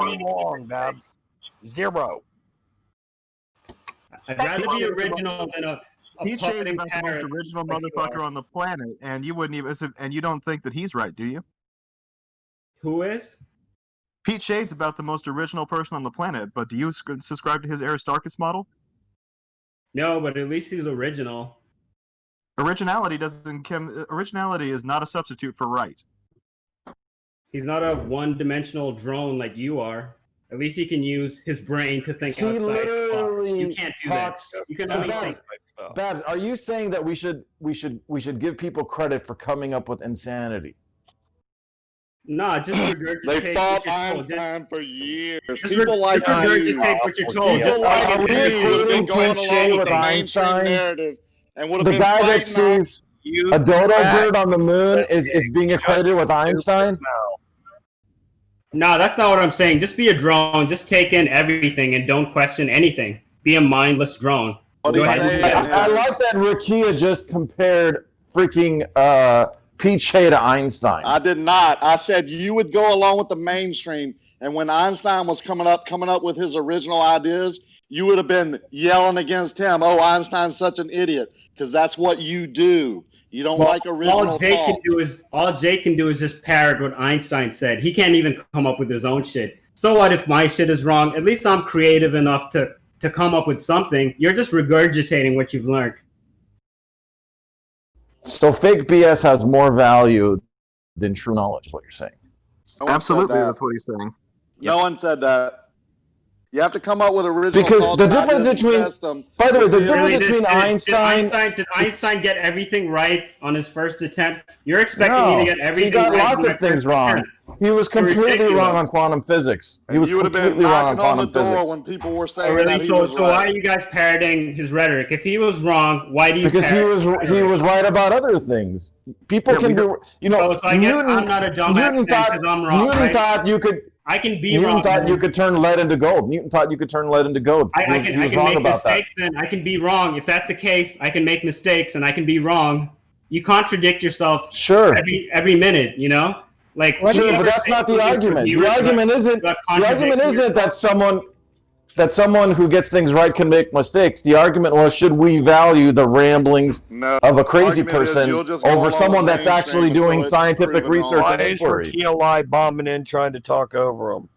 anything wrong, Babs. Zero. I'd rather be original than a Pete Shea is puffing about the most parrot original like you motherfucker are. on the planet, and you wouldn't even. And you don't think that he's right, do you? Who is? Pete Shea's about the most original person on the planet, but do you subscribe to his Aristarchus model? No, but at least he's original. Originality Originality is not a substitute for right. He's not a one-dimensional drone like you are. At least he can use his brain to think He outside. literally You can't do talks. that. You can So only think. Babs, are you saying that we should give people credit for coming up with insanity? Nah, just regurgitate. They what fought you're told. Einstein for years. Just People like regurgitate what you're told. People Just like Are we you would have including been going Pete Shea along with with the mainstream Einstein? narrative and would have The been guy that fighting on. sees a dodo bird on the moon is being accredited with Einstein? No, that's not what I'm saying. Just be a drone. Just take in everything and don't question anything. Be a mindless drone. What Go he's ahead and do saying that. I like that Rakia just compared freaking Pete Shea to Einstein. I did not. I said you would go along with the mainstream, and when Einstein was coming up with his original ideas, you would have been yelling against him. Oh, Einstein's such an idiot, because that's what you do. You don't like original all Jake thought. can do is just parrot what Einstein said. He can't even come up with his own shit. So what if my shit is wrong? At least I'm creative enough to come up with something. You're just regurgitating what you've learned. So fake BS has more value than true knowledge, is what you're saying. No one Absolutely, said that. that's what he's saying. No one said that. You have to come up with original Because thoughts the and difference ideas and between- test them. By the way, the Really, difference between Einstein... Did Einstein get everything right on his first attempt? You're expecting me to get everything he got right lots on my of things first wrong. attempt. He was completely Ridiculous. wrong on quantum physics. He And was you would have been completely wrong on knocking on the quantum door physics. when people were Oh, saying really? that he So was why right. are you guys parroting his rhetoric? If he was wrong, why do you Because he parrot was his rhetoric? right about other things. People Yeah, can be, you know. So I guess I'm not a dumbass Newton then thought 'cause I'm wrong, Newton right? thought you could. I can be Newton wrong. thought then. you could turn lead into gold. Newton thought you could turn lead into gold. I He can was wrong make about that. mistakes then. I can be wrong. If that's the case, I can make mistakes and I can be wrong. You contradict yourself Sure. every minute, you know? Like Sure, but that's not the argument. The argument isn't that someone who gets things right can make mistakes. The argument was, should we value the ramblings No. of a crazy Argument is person you'll just go over along someone with that's actually mainstream doing until it's scientific proven research wrong. and Why is inquiry? Rakia bombing in trying to talk over him?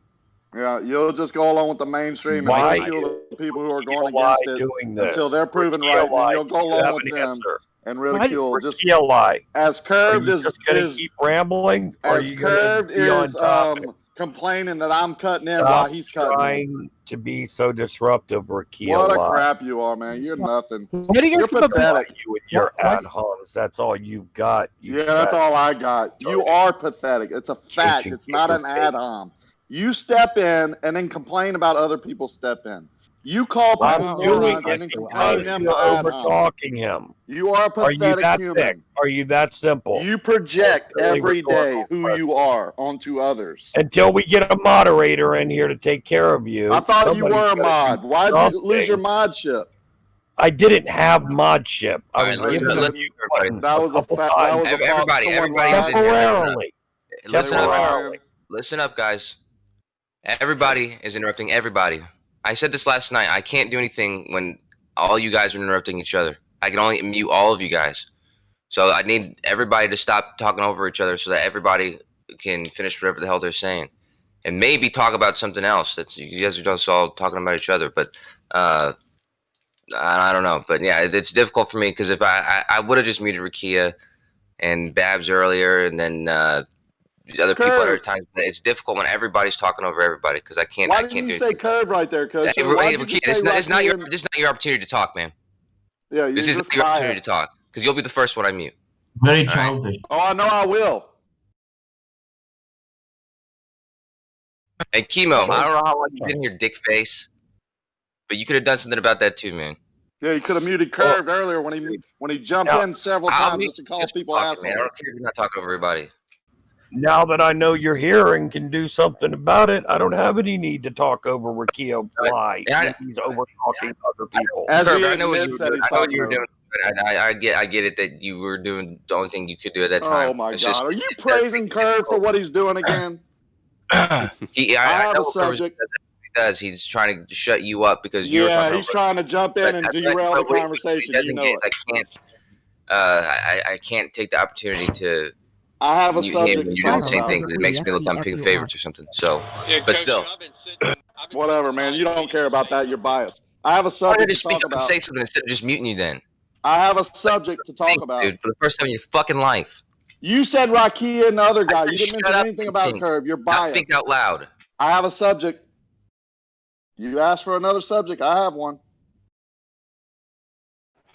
Yeah, you'll just go along with the mainstream Why and ridicule the people who are going Rakia against it doing this? until they're proven Rakia right, and lie. you'll go Do you along have with an them answer? and ridicule. Why Just Rakia lie? as Are curved you as just going to keep rambling? Or are as you going to curved be on is topic? complaining that I'm cutting in Stop while he's cutting in. trying to be so disruptive, Rakia. What a lie. crap you are, man! You're nothing. Why do you You're guys keep up? pathetic. You and your Why- ad homs. That's all you've got. Yeah, that's all I got. You are pathetic. It's a fact. you It's not an ad hom. You step in and then complain about other people step in. You call people I'm doing morons it and then because complain them you're to ad over homs. talking him. You are a Are you pathetic that human. thick? Are you that simple? You project Really every day rhetorical who question. you are onto others. Until we get a moderator in here to take care of you. I thought you somebody's were a gotta mod. do Why'd you lose your something. modship? I didn't have modship. I All was right, given listen, a mute button That was a couple fact. That times. was a fault. Everybody Someone is lied. in here. Temporarily. Listen up. Temporarily. Listen up, guys. Everybody is interrupting everybody. I said this last night. I can't do anything when all you guys are interrupting each other. I can only mute all of you guys. So I need everybody to stop talking over each other so that everybody can finish whatever the hell they're saying. And maybe talk about something else. That's you guys are just all talking about each other. But I don't know. But yeah, it's difficult for me because if I would have just muted Rakia and Babs earlier and then other people at other times. But it's difficult when everybody's talking over everybody because I can't. Why I didn't can't you do say it. curve right there, Coach? Hey, Why did you Rakia, say it's not your. Rakia? This is not your opportunity to talk, man. Yeah, This you're isn't just your opportunity biased. to talk because you'll be the first one I mute. Very All right. childish. Oh, I know I will. And Chemo, I don't know how long you did in your dick face, but you could have done something about that too, man. Yeah, you could have muted Curved earlier when he jumped Now, in several I'll times mute just to call just people fucking, assholes. man. I don't care if you're not talking over everybody. Now that I know you're here and can do something about it, I don't have any need to talk over Rakia lie. Yeah, He's over talking other people. As Curve, he I know what you admits were that doing. he's I know what talking you were over. doing. I get it that you were doing the only thing you could do at that time. Oh my It's God! just- Are you praising Curve for what he's doing again? I have know a what subject. he does. He's trying to shut you up because you're Yeah, talking he's trying to jump in and derail the conversation. You know it. I can't. I can't take the opportunity to I have a mute him subject when to you're doing talk the same about. thing because it makes me look like I'm picking favorites or something. So, Yeah, but Coach, still, Whatever, man. You don't care about that. You're biased. I have a why don't subject you to just speak talk up and about. say something instead of just muting you? Then, I have a subject to talk about. dude, for the first time in your fucking life. You said Rakia and the other guy. You didn't Shut mention up anything and about think. Curve. You're Not biased. think out loud. I have a subject. You asked for another subject. I have one.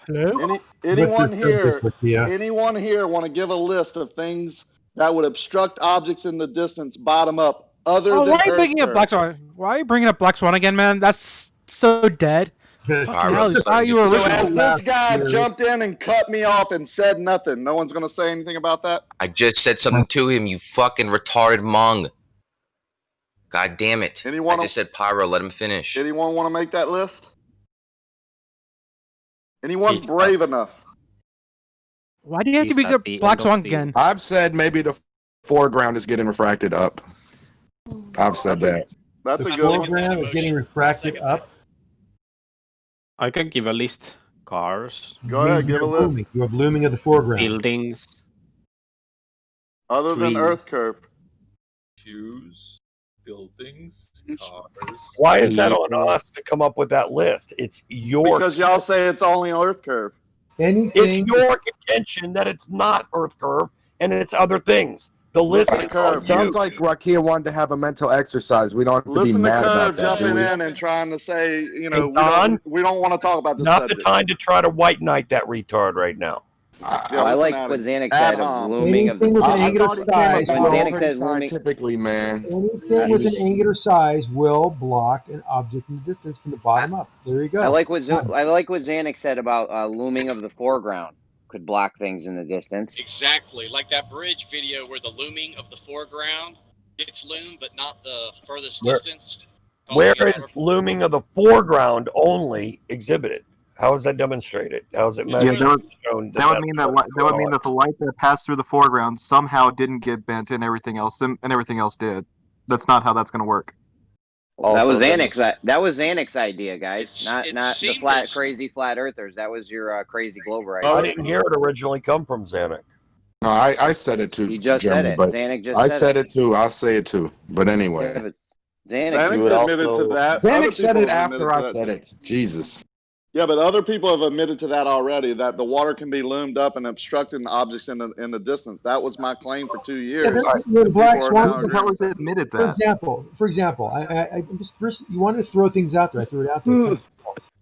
Hello? Anyone What's your here? subject, Rakia? Anyone here want to give a list of things that would obstruct objects in the distance, bottom up, other Oh, than why are you Earth bringing up curve? Black Swan? Why are you bringing up Black Swan again, man? That's so dead. Fucking hell, you thought you were So original. as this guy jumped in and cut me off and said nothing, no one's gonna say anything about that? I just said something to him. You fucking retarded mong. God damn it! Anyone- I just said pyro. Let him finish. Anyone want to make that list? Anyone brave enough? Why do you have to bring up Black Swan again? I've said maybe the foreground is getting refracted up. I've said that. That's The a good one. foreground is getting refracted up. I can give a list. Cars, Go ahead, give a list. You have looming of the foreground. buildings. Other than trees. Earth curve. Shoes, buildings, cars. Why is that on us to come up with that list? It's your Because y'all say it's only Earth curve. Anything. it's your contention that it's not Earth curve and it's other things. The list Listen is to Curve. on you. Sounds like Rakia wanted to have a mental exercise. We don't have to be Listen to mad about Curve that. jumping do we? in and trying to say, you know, Hey, Don, we don't want to talk about this Not subject. the time to try to white knight that retard right now. Yeah, I listen like at what him. Xanax Ad said of hom. looming of the. Anything with an I angular thought it came size When about Xanax will, says looming, scientifically, man. anything with an angular size will block an object in the distance from the bottom up. There you go. I like what Xanax said about looming of the foreground could block things in the distance. Exactly, like that bridge video where the looming of the foreground gets loomed, but not the furthest Where- distance. Where Calling it is looming of the foreground only exhibited? How is that demonstrated? How is it Yeah, measured? that would- Shown That would mean that the light that passed through the foreground somehow didn't get bent and everything else did. That's not how that's going to work. That was Xanax's idea, guys. It Not the seemed crazy flat earthers. That was your crazy Glober I idea. didn't hear it originally come from Zanuck. No, I said it too. You just Jeremy, said it. but Xanax just I said said it too. I'll say it too. But anyway. Yeah, but Xanax Xanax would admitted also- to that. Xanax Other said people it have admitted after to I that, said too. it. Jesus. Yeah, but other people have admitted to that already, that the water can be loomed up and obstructing the objects in the distance. That was my claim for 2 years. The Black People are Swan. now agreeing That with was it. admitted For that. example, I'm just first. You wanted to throw things out there. I threw it out there.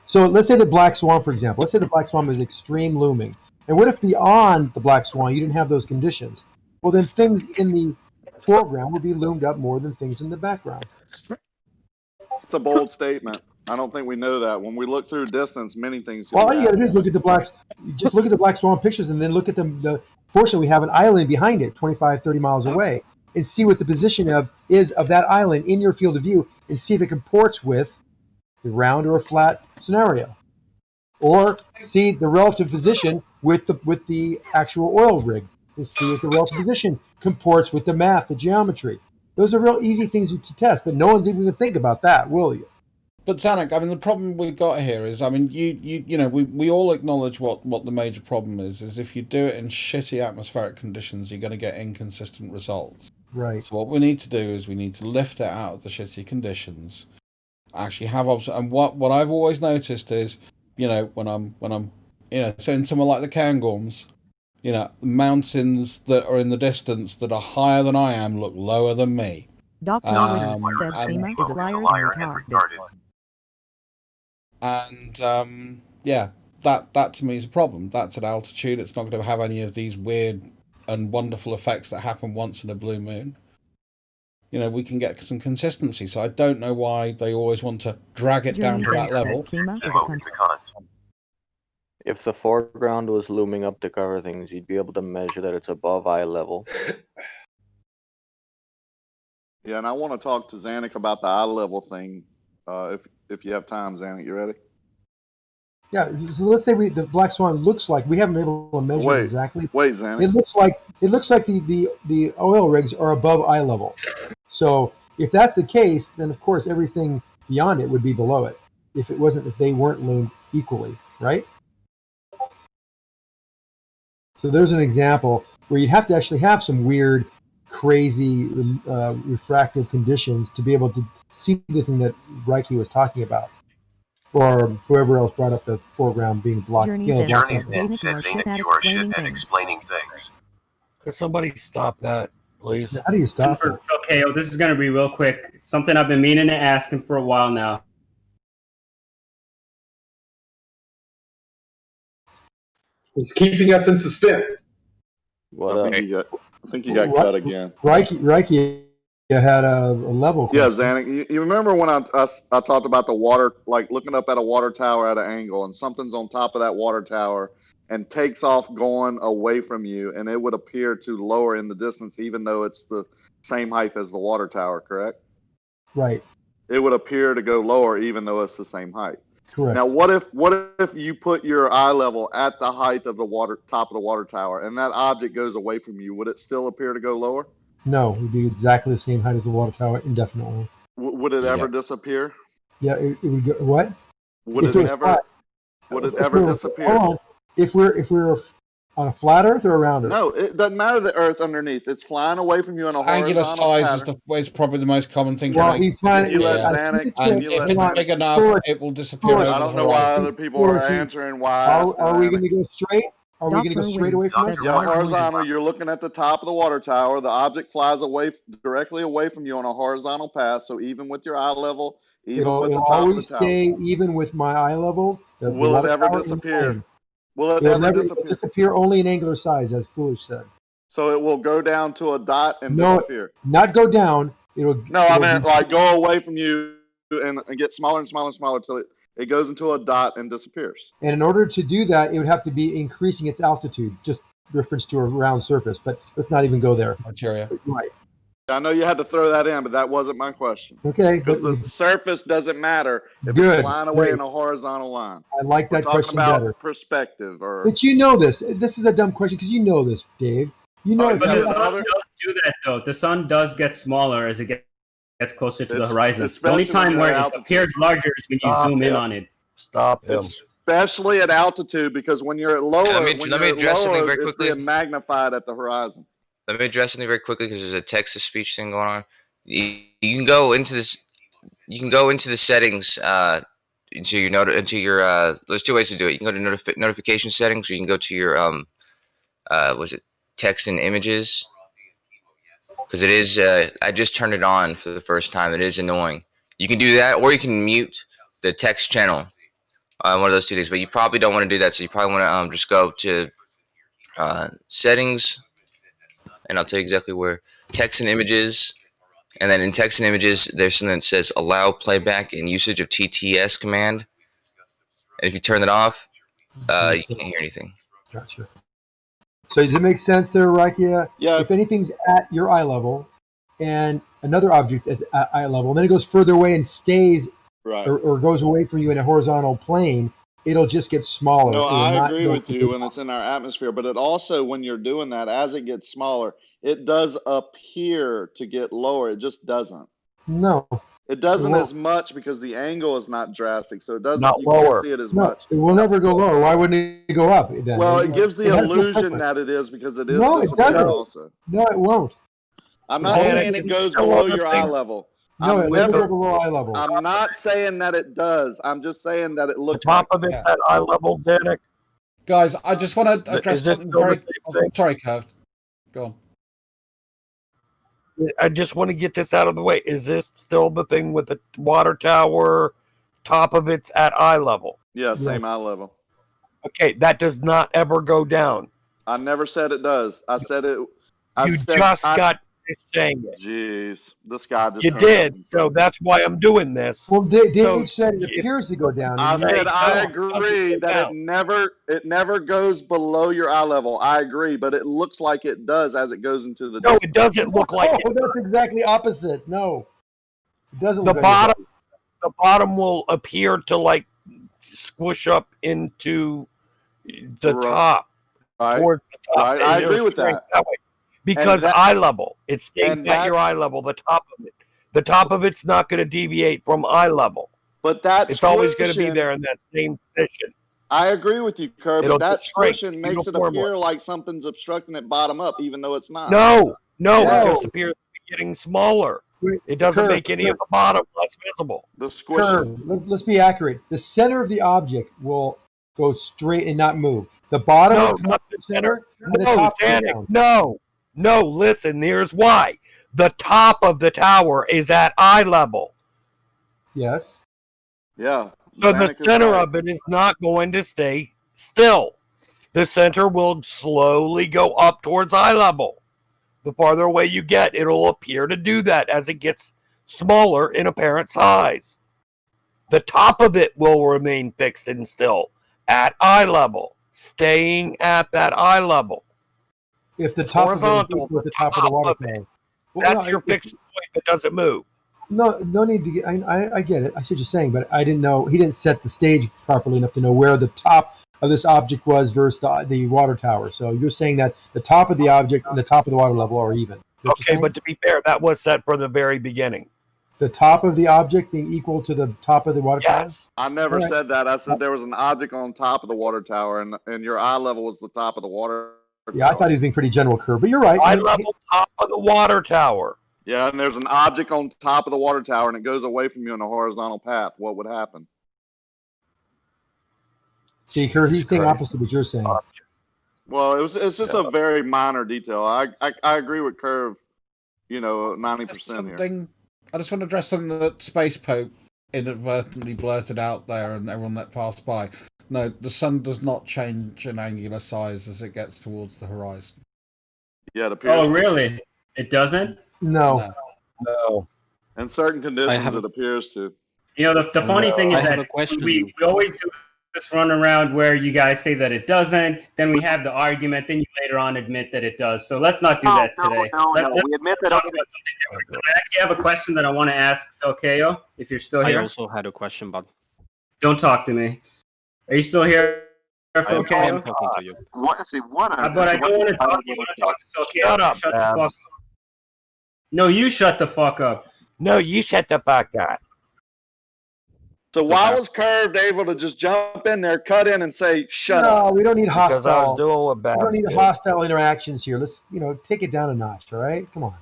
So let's say the Black Swan, for example. Let's say the Black Swan is extreme looming. And what if beyond the Black Swan you didn't have those conditions? Well, then things in the foreground would be loomed up more than things in the background. It's a bold statement. I don't think we know that. When we look through distance, many things. Well, all you got to do is look at the just look at the Black Swan pictures, and then look at the. Fortunately, we have an island behind it, 25, 30 miles away, and see what the position is of that island in your field of view, and see if it comports with the round or a flat scenario, or see the relative position with the actual oil rigs, and see if the relative position comports with the math, the geometry. Those are real easy things to test, but no one's even going to think about that, will you? But Zanuck, I mean, the problem we've got here is, I mean, you know, we all acknowledge what the major problem is if you do it in shitty atmospheric conditions, you're going to get inconsistent results. Right. So what we need to do is we need to lift it out of the shitty conditions, actually have and what I've always noticed is, you know, when I'm you know, so in somewhere like the Cairngorms, you know, mountains that are in the distance that are higher than I am look lower than me. Dr. Withers says FEMA is a liar and retarded. And yeah, that to me is a problem. That's at altitude. It's not going to have any of these weird and wonderful effects that happen once in a blue moon. You know, we can get some consistency. So I don't know why they always want to drag it down to that level. If the foreground was looming up to cover things, you'd be able to measure that it's above eye level. Yeah, and I want to talk to Zanuck about the eye level thing. If you have time, Zanuck, you ready? Yeah. So let's say the Black Swan looks like we haven't been able to measure it exactly. Wait, Zanuck. It looks like the oil rigs are above eye level. So If that's the case, then of course everything beyond it would be below it. If they weren't loomed equally, right? So there's an example where you'd have to actually have some weird, crazy refractive conditions to be able to see the thing that Reiki was talking about, or whoever else brought up the foreground being blocked. Journey's You know, in says Zanik, you are shit at explaining things. Could somebody stop that, please? How do you stop it? Okay, this is gonna be real quick. Something I've been meaning to ask him for a while now. He's keeping us in suspense. I think you got cut again. Reiki had a level Yeah, question. Zanik, you remember when I talked about the water, like looking up at a water tower at an angle, and something's on top of that water tower and takes off going away from you, and it would appear to lower in the distance, even though it's the same height as the water tower, correct? Right. It would appear to go lower, even though it's the same height. Correct. Now, what if you put your eye level at the height of the top of the water tower, and that object goes away from you? Would it still appear to go lower? No, it would be exactly the same height as the water tower indefinitely. Would it ever disappear? Yeah, it would go. What? Would it ever disappear? Hold on. If we're on a flat Earth or a round Earth? No, it doesn't matter the Earth underneath. It's flying away from you in a Angular horizontal size pattern. is probably the most common thing. Well, to make. he's trying to. And if it's big enough, it will disappear. I don't know why other people are answering why. Are we going to go straight? Are we going to go straight away from us? Yeah, horizontal. You're looking at the top of the water tower. The object flies directly away from you on a horizontal path. So even with your eye level, even with the top always of the tower, stay even with my eye level. Will it ever disappear? Will it ever disappear? Disappear only in angular size, as Foolish said. So it will go down to a dot and disappear. Not go down. I meant like go away from you and get smaller and smaller and smaller until it goes into a dot and disappears. And in order to do that, it would have to be increasing its altitude, just reference to a round surface. But let's not even go there. Criteria. Right. I know you had to throw that in, but that wasn't my question. Okay. Because the surface doesn't matter if Good, it's flying away great. in a horizontal line. I like that question about better. Perspective, But you know this. This is a dumb question because you know this, Dave. You know. But the sun does do that though. The sun does get smaller as it gets closer to the horizon. The only time where it appears larger is when you zoom in on it. Stop him. Especially at altitude, because when you're at lower, let me address something very quickly. It's being magnified at the horizon. Let me address something very quickly because there's a text-to-speech thing going on. You can go into this. You can go into the settings. Into your there's two ways to do it. You can go to notification settings, or you can go to your was it text and images? Because it is. I just turned it on for the first time. It is annoying. You can do that, or you can mute the text channel. One of those two things. But you probably don't want to do that. So you probably want to just go to settings. And I'll tell you exactly where. Text and images. And then in text and images, there's something that says allow playback and usage of TTS command. And if you turn it off, you can't hear anything. Gotcha. So does it make sense there, Rakia? Yeah. If anything's at your eye level and another object's at eye level, and then it goes further away and stays or goes away from you in a horizontal plane, it'll just get smaller. No, I agree with you when it's in our atmosphere, but it also, when you're doing that, as it gets smaller, it does appear to get lower. It just doesn't. No. It doesn't as much because the angle is not drastic, so it doesn't. Not you lower. can't see it as No, much. it will never go lower. Why wouldn't it go up then? Well, it gives the It has no illusion purpose. that it is because it is. No, it doesn't. Also. No, it won't. I'm not saying it goes below your eye level. No, it never goes below eye level. I'm not saying that it does. I'm just saying that it looks. The top of it at eye level, Danik. Guys, I just want to address Is this something still very. the same thing? Sorry, Kev. Go on. I just want to get this out of the way. Is this still the thing with the water tower? Top of it's at eye level. Yeah, same eye level. Okay, that does not ever go down. I never said it does. I said it. You just got saying it. Jeez, this guy just. You did, so that's why I'm doing this. Well, Dave So said it appears to go down. I said I no, agree that it never goes below your eye level. I agree, but it looks like it does as it goes into the. No, it doesn't look like Oh, it. that's exactly opposite. No, it doesn't. The look like it bottom, the bottom will appear to like squish up into the top, towards the top. Right. I agree with that. way. Because that- eye level, it stays and at that- your eye level, the top of it. The top of it's not going to deviate from eye level. But that it's always going to be squishing- there in that same position. I agree with you, Kerr, It'll but that just shrink squishing makes it uniformly. appear like something's obstructing it bottom up, even though it's not. No, Yeah. it just appears to be getting smaller. It doesn't make any of the bottom less visible. The Curve. Let's be accurate. The center of the object will go straight and not move. The bottom No, will come not up the the center, and the No, top will Zanuck, down. no, listen, here's why. The top of the tower is at eye level. Yes. Yeah. So the Zanuck is center right. of it is not going to stay still. The center will slowly go up towards eye level. The farther away you get, it'll appear to do that as it gets smaller in apparent size. The top of it will remain fixed and still at eye level, staying at that eye level. If the top of it Horizontal, is with the top of the water tower. That's your fixed point that doesn't move. No need to get. I get it. I see what you're saying, but I didn't know. He didn't set the stage properly enough to know where the top of this object was versus the water tower. So you're saying that the top of the object and the top of the water level are even. Okay, but to be fair, that was set from the very beginning. The top of the object being equal to the top of the water tower? I never Alright. said that. I said there was an object on top of the water tower, and your eye level was the top of the water. Yeah, I thought he was being pretty general, Kerr, but you're right. Eye level top of the water tower. Yeah, and there's an object on top of the water tower, and it goes away from you on a horizontal path. What would happen? See, Kerr, he's saying opposite what you're saying. Well, it's just a very minor detail. I agree with Curve, 90% here. I just want to address something that Space Pope inadvertently blurted out there and everyone that passed by. No, the sun does not change in angular size as it gets towards the horizon. Yeah, it appears. Oh, really? It doesn't? No. In certain conditions, it appears to. The funny thing is that we always do this run around where you guys say that it doesn't, then we have the argument, then you later on admit that it does. So let's not do that today. Let's we admit that. talk about something different. I actually have a question that I want to ask Phil Ko, if you're still here. I also had a question, but Don't talk to me. Are you still here, Phil Ko? I am talking to you. What? But I don't want to talk to you. I want to talk to Phil Ko. Shut up, Shut the Babs. fuck up. No, you shut the fuck up. No, you shut the fuck up. So why was Curved able to just jump in there, cut in, and say, shut up? No, we don't need Because I was hostile. doing what We Babs don't need did. hostile interactions here. Let's, take it down a notch, all right? Come on.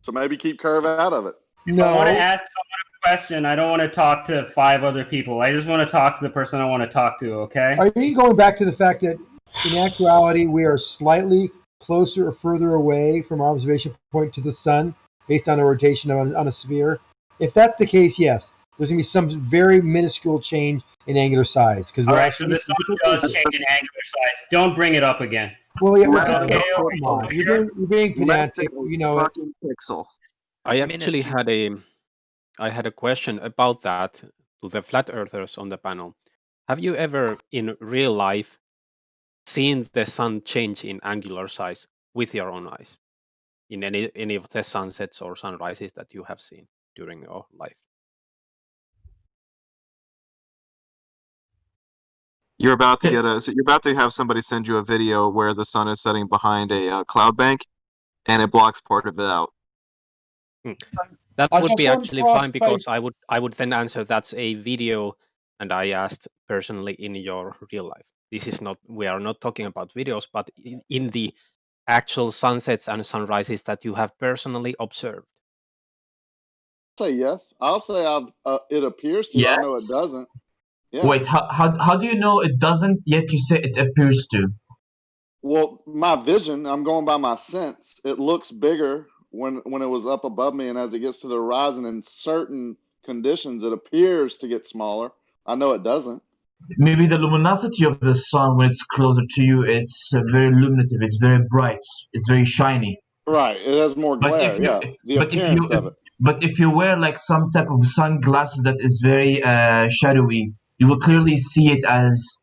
So maybe keep Curve out of it. If I want to ask someone a question, I don't want to talk to 5 other people. I just want to talk to the person I want to talk to, okay? Are you going back to the fact that in actuality we are slightly closer or further away from our observation point to the sun based on a rotation on a sphere? If that's the case, yes, there's going to be some very minuscule change in angular size. All right, so the sun does change in angular size. Don't bring it up again. Well, yeah, Okay, come on. You're being pedantic. Fucking pixel. I actually had a question about that to the flat earthers on the panel. Have you ever in real life seen the sun change in angular size with your own eyes in any of the sunsets or sunrises that you have seen during your life? You're about to you're about to have somebody send you a video where the sun is setting behind a cloud bank, and it blocks part of it out. That I would just be want actually to ask fine because I would then answer that's a video, and I asked personally in your real life. This is not, we are not talking about videos, but in the actual sunsets and sunrises that you have personally observed. I'll say yes. I'll say it appears to. I know it doesn't. Yeah. Wait, how do you know it doesn't, yet you say it appears to? Well, my vision, I'm going by my sense. It looks bigger when it was up above me, and as it gets to the horizon in certain conditions, it appears to get smaller. I know it doesn't. Maybe the luminosity of the sun, when it's closer to you, it's very illuminative, it's very bright, it's very shiny. Right, it has more glare, the appearance of it. But if you wear like some type of sunglasses that is very shadowy, you will clearly see it as,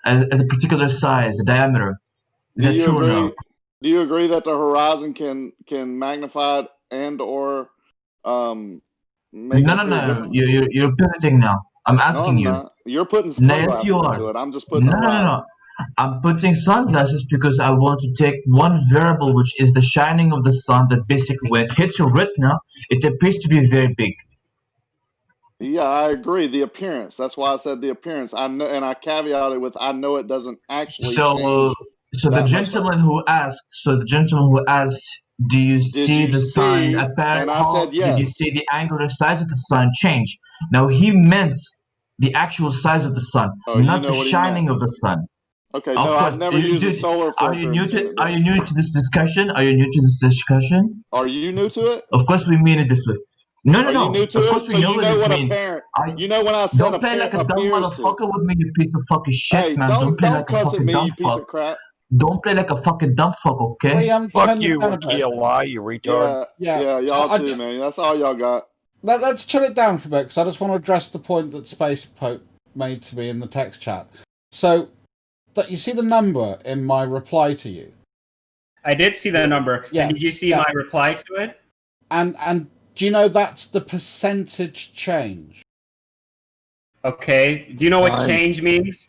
as a particular size, a diameter. Is that true or no? Do you agree that the horizon can magnify it and or make it appear different? You're pivoting now. I'm asking you. Not. You're putting Yes, you sunglasses are. into it. I'm just putting No. I'm putting sunglasses because I want to take one variable, which is the shining of the sun, that basically when it hits your retina, it appears to be very big. Yeah, I agree. The appearance. That's why I said the appearance. I know, and I caveated with I know it doesn't actually change. So the gentleman who asked, do you see the sun apparent? And I said Did you yes. see the angular size of the sun change? Now he meant the actual size of the sun, Oh, not you the know what he shining meant. of the sun. Okay, Of no, course. I've never used a solar Are you filter new and seen to? it Are do you it. new to this discussion? Are you new to this discussion? Are you new to it? Of course, we mean it this way. No, no, Are you no. new to Of it? course, So we know you what know it what means. apparent. You know when I said Don't play like a dumb appears to. motherfucker with me, you piece of fucking shit, Hey, man. Don't play like a cuss at fucking me, dumb you piece fuck. of crap. Don't play like a fucking dumb fuck, okay? Fuck you, Akili, you retard. Yeah, y'all too, man. That's all y'all got. Let's chill it down for a bit, because I just want to address the point that Space Pope made to me in the text chat. So, that you see the number in my reply to you. I did see the number. Yes, And did you see yeah. my reply to it? And do you know that's the percentage change? Okay. Do you know what change means?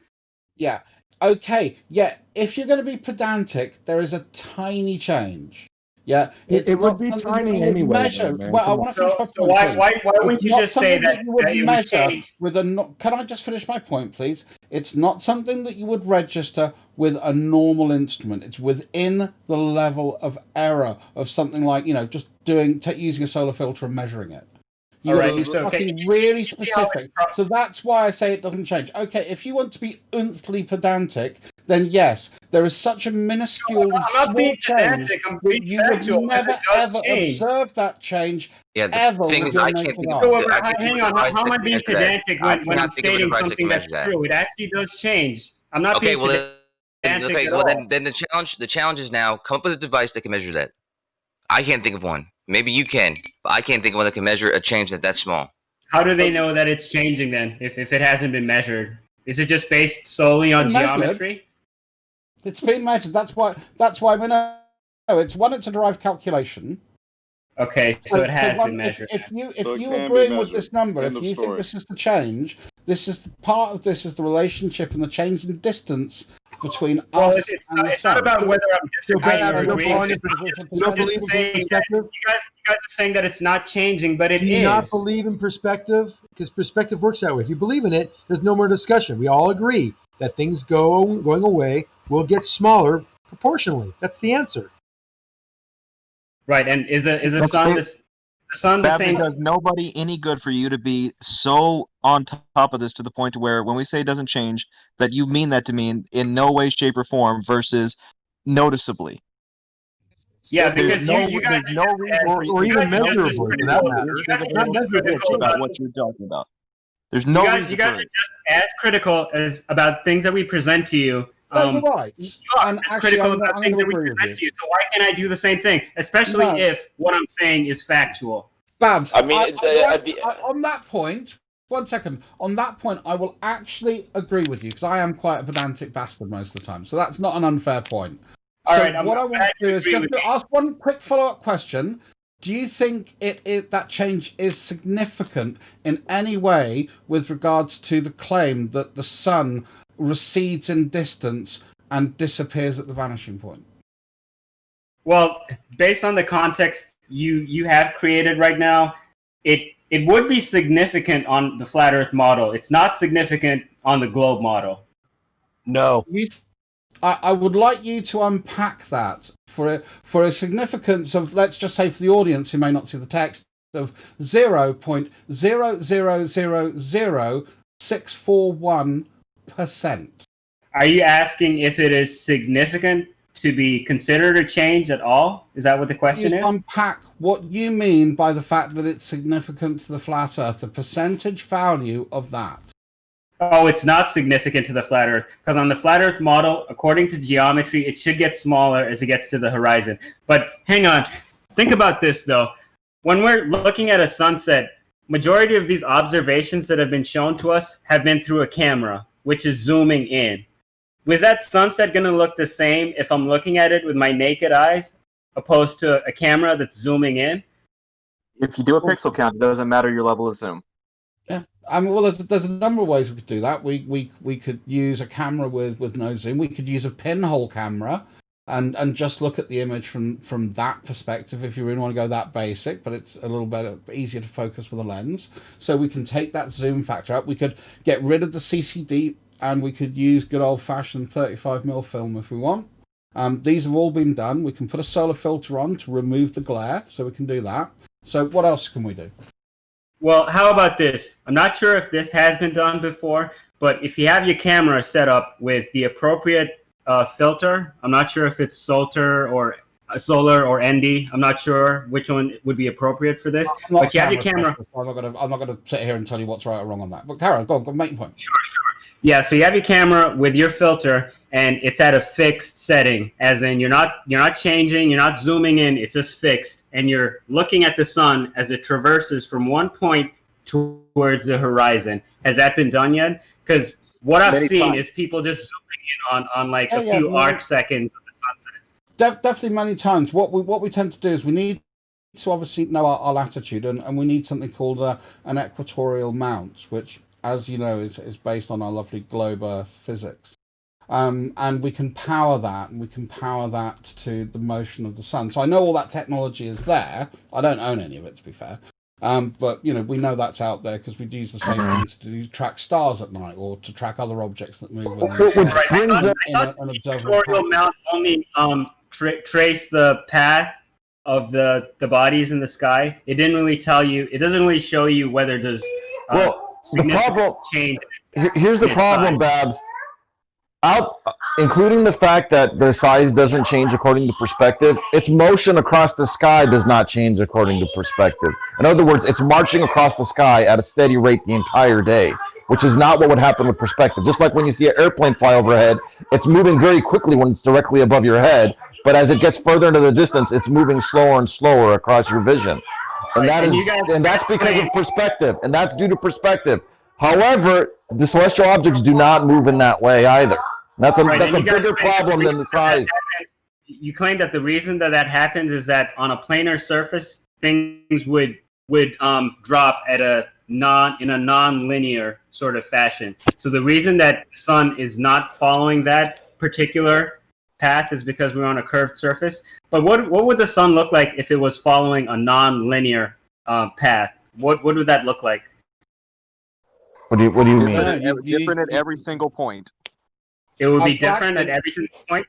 Yeah. Okay. Yeah. If you're going to be pedantic, there is a tiny change. Yeah. It would not be something tiny you would anyway, measure. though, man. Well, I Come want on. to finish my So point. why please. wouldn't It's you not just say something that you would it would measure change? with a? Can I just finish my point, please? It's not something that you would register with a normal instrument. It's within the level of error of something like just using a solar filter and measuring it. You got to be fucking really specific. So that's why I say it doesn't change. Okay, if you want to be unthly pedantic, then yes, there is such a minuscule I'm not small being change pedantic. I'm being that you would factual. Because never it does ever change. observe that change Yeah, the ever thing with is, your I can't naked think eye. of. So, I can't hang think of on. a device How am that I can being measure that. pedantic I when I'm cannot think of a stating device that can something that's measure that. true? It actually does change. I'm not Okay, being well pedantic okay, at well all. then the challenge is now come up with a device that can measure that. I can't think of one. Maybe you can, but I can't think of one that can measure a change that's small. How do they know that it's changing then, if it hasn't been measured? Is it just based solely on geometry? It's been measured. That's why we know. It's a derived calculation. Okay, so it has been measured. If So it you can be agreeing with measured. this number, End if of you think story. this is the change, part of this is the relationship and the change in distance between Well, us and the it's sun. not about whether I'm disagreeing or you agreeing. don't believe in perspective? You guys are saying that it's not changing, but it Do you is. not believe in perspective? Because perspective works that way. If you believe in it, there's no more discussion. We all agree that things going away will get smaller proportionally. That's the answer. Right, and is the sun the Babs, same? it does nobody any good for you to be so on top of this to the point to where when we say it doesn't change, that you mean that to mean in no way, shape, or form versus noticeably. Yeah, because you guys there's no reason or even measurable for that matter. About what you're talking about. There's no reason you guys for are it. just as critical as about things that we present to you. You're right. You are as critical about things that we present to you. So why can't I do the same thing? Especially if what I'm saying is factual. Babs, I mean, on that point, 1 second. On that point, I will actually agree with you because I am quite a pedantic bastard most of the time. So that's not an unfair point. What I want to do is just ask one quick follow-up question. Do you think that change is significant in any way with regards to the claim that the sun recedes in distance and disappears at the vanishing point? Well, based on the context you have created right now, it would be significant on the flat Earth model. It's not significant on the globe model. No. I would like you to unpack that for a significance of, let's just say for the audience who may not see the text, of 0.0000641%. Are you asking if it is significant to be considered a change at all? Is that what the question is? Unpack what you mean by the fact that it's significant to the flat Earth, the percentage value of that. Oh, it's not significant to the flat Earth, because on the flat Earth model, according to geometry, it should get smaller as it gets to the horizon. But hang on, think about this though. When we're looking at a sunset, majority of these observations that have been shown to us have been through a camera, which is zooming in. Was that sunset going to look the same if I'm looking at it with my naked eyes, opposed to a camera that's zooming in? If you do a pixel count, it doesn't matter your level of zoom. Yeah. I mean, well, there's a number of ways we could do that. We could use a camera with no zoom. We could use a pinhole camera and just look at the image from that perspective if you really want to go that basic, but it's a little bit easier to focus with a lens. So we can take that zoom factor out. We could get rid of the CCD and we could use good old-fashioned 35mm film if we want. These have all been done. We can put a solar filter on to remove the glare, so we can do that. So what else can we do? Well, how about this? I'm not sure if this has been done before, but if you have your camera set up with the appropriate filter, I'm not sure if it's solar or ND. I'm not sure which one would be appropriate for this. But you have your camera. I'm not gonna sit here and tell you what's right or wrong on that. But Karen, go on, make your point. Sure. Yeah, so you have your camera with your filter, and it's at a fixed setting, as in you're not changing, you're not zooming in, it's just fixed, and you're looking at the sun as it traverses from one point towards the horizon. Has that been done yet? Because what I've seen is people just zooming in on like a few arc seconds of the sunset. Definitely many times. What we tend to do is we need to obviously know our latitude, and we need something called an equatorial mount, which, as you know, is based on our lovely globe Earth physics. And we can power that, and we can power that to the motion of the sun. So I know all that technology is there. I don't own any of it, to be fair. But, you know, we know that's out there because we'd use the same things to track stars at night or to track other objects that move within the sky. I thought the equatorial mount only trace the path of the bodies in the sky. It didn't really tell you. It doesn't really show you whether there's significant change. Here's the problem, Babs. Including the fact that the size doesn't change according to perspective, its motion across the sky does not change according to perspective. In other words, it's marching across the sky at a steady rate the entire day, which is not what would happen with perspective. Just like when you see an airplane fly overhead, it's moving very quickly when it's directly above your head, but as it gets further into the distance, it's moving slower and slower across your vision. And that's because of perspective, and that's due to perspective. However, the celestial objects do not move in that way either. That's a bigger problem than the size. You claim that the reason that happens is that on a planar surface, things would drop at in a non-linear sort of fashion. So the reason that the sun is not following that particular path is because we're on a curved surface. But what would the sun look like if it was following a non-linear path? What would that look like? What do you mean? Different at every single point. It would be different at every single point?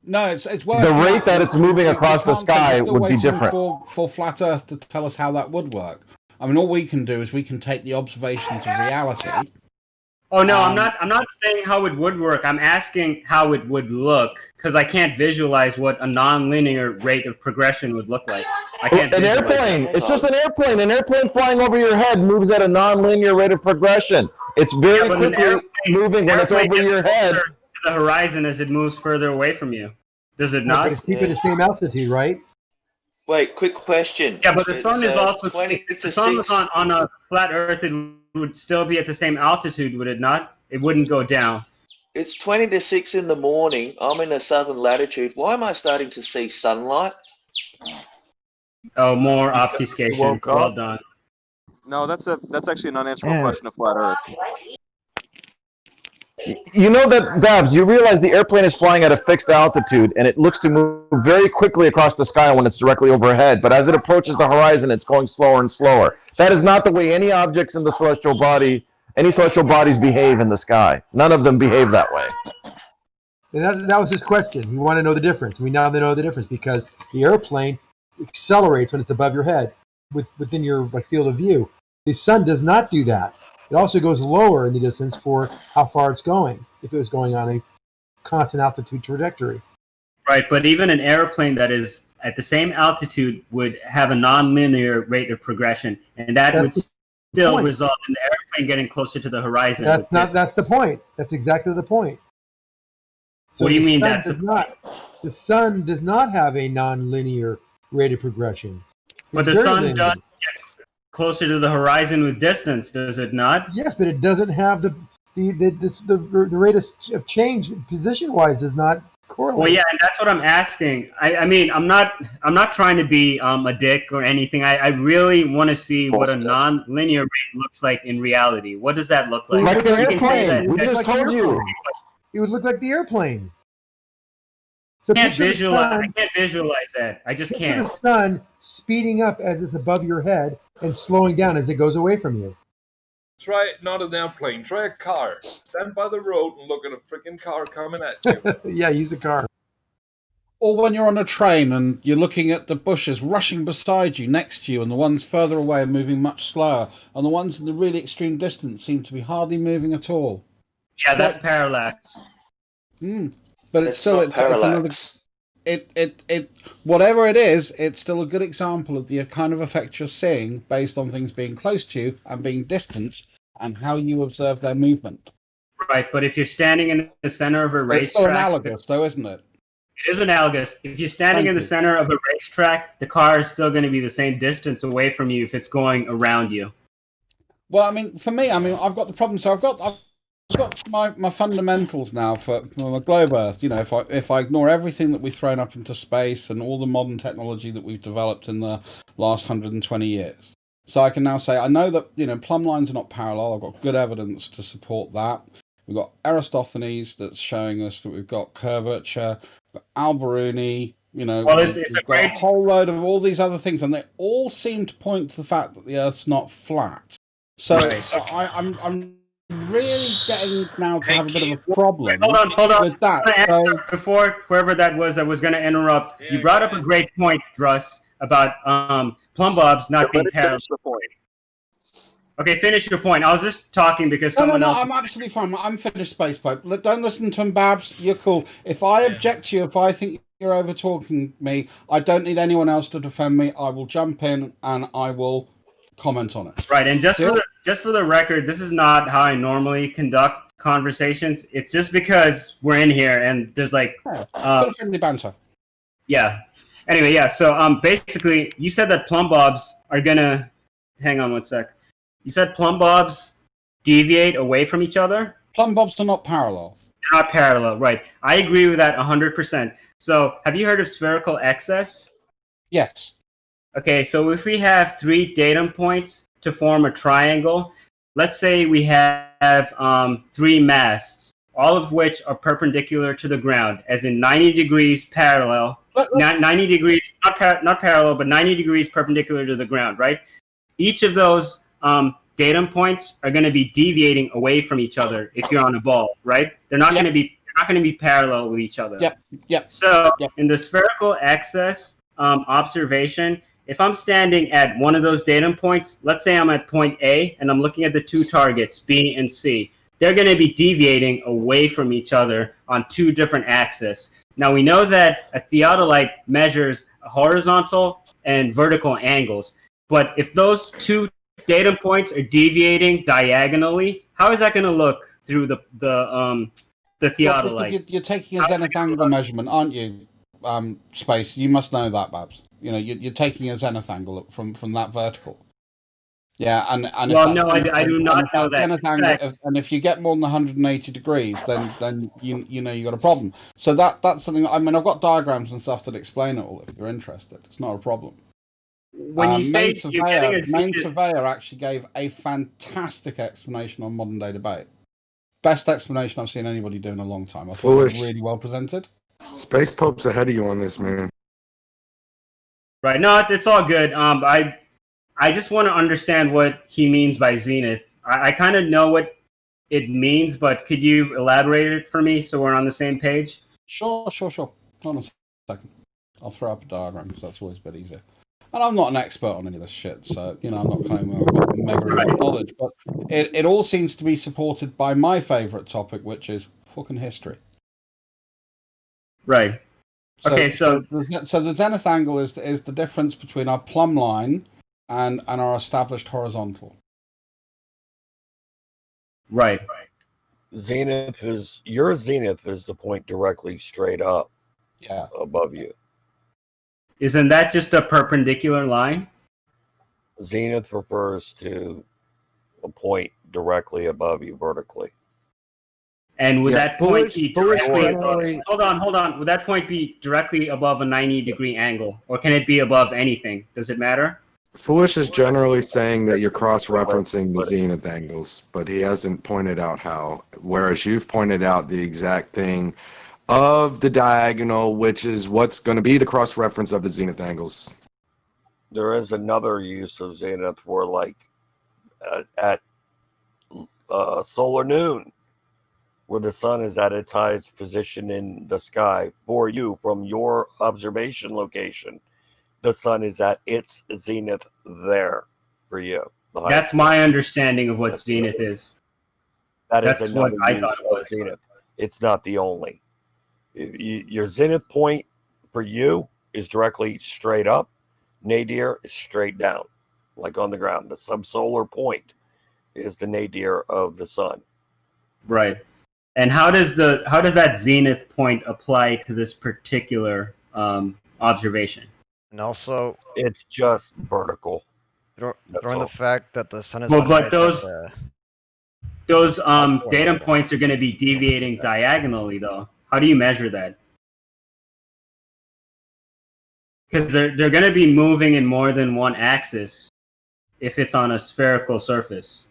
No, it's the rate that it's moving across the sky would be different. For flat Earth to tell us how that would work. I mean, all we can do is we can take the observations of reality. Oh no, I'm not saying how it would work. I'm asking how it would look because I can't visualize what a non-linear rate of progression would look like. I can't. An airplane. It's just an airplane. An airplane flying over your head moves at a non-linear rate of progression. It's very quickly moving when it's over your head. To the horizon as it moves further away from you. Does it not? But it's keeping the same altitude, right? Wait, quick question. Yeah, but the sun is also 20 if to the sun 6. was on a flat Earth, it would still be at the same altitude, would it not? It wouldn't go down. It's 20 to 6 in the morning. I'm in a southern latitude. Why am I starting to see sunlight? Oh, more obfuscation. Well done. No, that's actually an unanswerable question of flat Earth. You know that, Babs, you realize the airplane is flying at a fixed altitude, and it looks to move very quickly across the sky when it's directly overhead, but as it approaches the horizon, it's going slower and slower. That is not the way any objects in the celestial body, any celestial bodies behave in the sky. None of them behave that way. And that was his question. He wanted to know the difference. We now know the difference because the airplane accelerates when it's above your head, within your field of view. The sun does not do that. It also goes lower in the distance for how far it's going, if it was going on a constant altitude trajectory. Right, but even an airplane that is at the same altitude would have a non-linear rate of progression, and that would still result in the airplane getting closer to the horizon. That's the point. That's exactly the point. So what do you mean the sun does not have a non-linear rate of progression. But the sun does get closer to the horizon with distance, does it not? Yes, but it doesn't have the rate of change position-wise does not correlate. Well, yeah, and that's what I'm asking. I mean, I'm not trying to be a dick or anything. I really want to see what a non-linear rate looks like in reality. What does that look like? Like an You can say airplane. We just told you. It would look like the airplane. So I picture can't visualize that. I just picture can't. the sun speeding up as it's above your head and slowing down as it goes away from you. Try not an airplane. Try a car. Stand by the road and look at a freaking car coming at you. Yeah, use a car. Or when you're on a train and you're looking at the bushes rushing beside you, next to you, and the ones further away are moving much slower, and the ones in the really extreme distance seem to be hardly moving at all. Yeah, that's parallax. But it's still not it's another. parallax. It whatever it is, it's still a good example of the kind of effect you're seeing based on things being close to you and being distant, and how you observe their movement. Right, but if you're standing in the center of a It's still racetrack, analogous, though, isn't it? it is analogous. If you're standing in the center of a racetrack, the car is still going to be the same distance away from you if it's going around you. Well, I mean, for me, I've got the problem. So I've got my fundamentals now for my globe Earth. You know, if I ignore everything that we've thrown up into space and all the modern technology that we've developed in the last 120 years, so I can now say I know that plumb lines are not parallel. I've got good evidence to support that. We've got Aristophanes that's showing us that we've got curvature, we've got Al-Biruni. Well, it's we've got a whole load of all these other things, and they all seem to point to the fact that the Earth's not flat. So, Right. so I'm really getting now to have a bit of a problem. Hold on. With that. So, before whoever that was that was going to interrupt, you brought up a great point, Druss, about plumb bobs not being parallel. the point. Okay, finish your point. I was just talking because someone else. I'm absolutely fine. I'm finished, Space Pope. Don't listen to him, Babs. You're cool. If I object to you, if I think you're over talking me, I don't need anyone else to defend me. I will jump in and I will comment on it. Right, and just for the record, this is not how I normally conduct conversations. It's just because we're in here and there's like friendly banter. Yeah. Anyway, yeah. So basically, you said that plumb bobs are gonna. Hang on one sec. You said plumb bobs deviate away from each other? Plumb bobs are not parallel. They're not parallel, right. I agree with that 100%. So, have you heard of spherical excess? Yes. Okay, so if we have 3 datum points to form a triangle, let's say we have 3 masts, all of which are perpendicular to the ground, as in 90 degrees parallel, 90 degrees, not parallel, but 90 degrees perpendicular to the ground, right? Each of those datum points are going to be deviating away from each other if you're on a ball, right? They're not going to be parallel with each other. Yep. So in the spherical axis observation, if I'm standing at one of those datum points, let's say I'm at point A and I'm looking at the 2 targets, B and C, they're going to be deviating away from each other on 2 different axes. Now we know that a theodolite measures horizontal and vertical angles, but if those 2 datum points are deviating diagonally, how is that going to look through the theodolite? You're taking a zenith angle measurement, aren't you, Space? You must know that, Babs. You're taking a zenith angle from that vertical. Yeah, and well, no, I do not know that. Zenith angle, and if you get more than 180 degrees, then you know you got a problem. So that's something. I mean, I've got diagrams and stuff that explain it all. If you're interested, it's not a problem. When you say Main Surveyor actually gave a fantastic explanation on modern day debate. Best explanation I've seen anybody do in a long time. I thought it was really well presented. Space Pope's ahead of you on this, man. Right. No, it's all good. I just want to understand what he means by zenith. I kind of know what it means, but could you elaborate it for me so we're on the same page? Sure. Hold on a second. I'll throw up a diagram because that's always a bit easier. And I'm not an expert on any of this shit, so I'm not claiming I've got mega knowledge, but it all seems to be supported by my favourite topic, which is fucking history. Right. Okay, so the zenith angle is the difference between our plumb line and our established horizontal. Right. Your zenith is the point directly straight up. Yeah. Above you. Isn't that just a perpendicular line? Zenith refers to a point directly above you vertically. And would that point be directly generally. hold on. Would that point be directly above a 90-degree angle, or can it be above anything? Does it matter? Foolish is generally saying that you're cross-referencing the zenith angles, but he hasn't pointed out how. Whereas you've pointed out the exact thing of the diagonal, which is what's going to be the cross-reference of the zenith angles. There is another use of zenith where, like, at solar noon, where the sun is at its highest position in the sky for you from your observation location, the sun is at its zenith there for you. That's my understanding of what zenith is. That's what another I use thought it of was. zenith. It's not the only. Your zenith point for you is directly straight up. Nadir is straight down, like on the ground. The subsolar point is the nadir of the sun. Right. And how does that zenith point apply to this particular observation? And also, it's just vertical. Throwing the fact that the sun is Well, the but highest those datum points are going to be deviating diagonally, though. How do you measure that? Because they're going to be moving in more than one axis if it's on a spherical surface.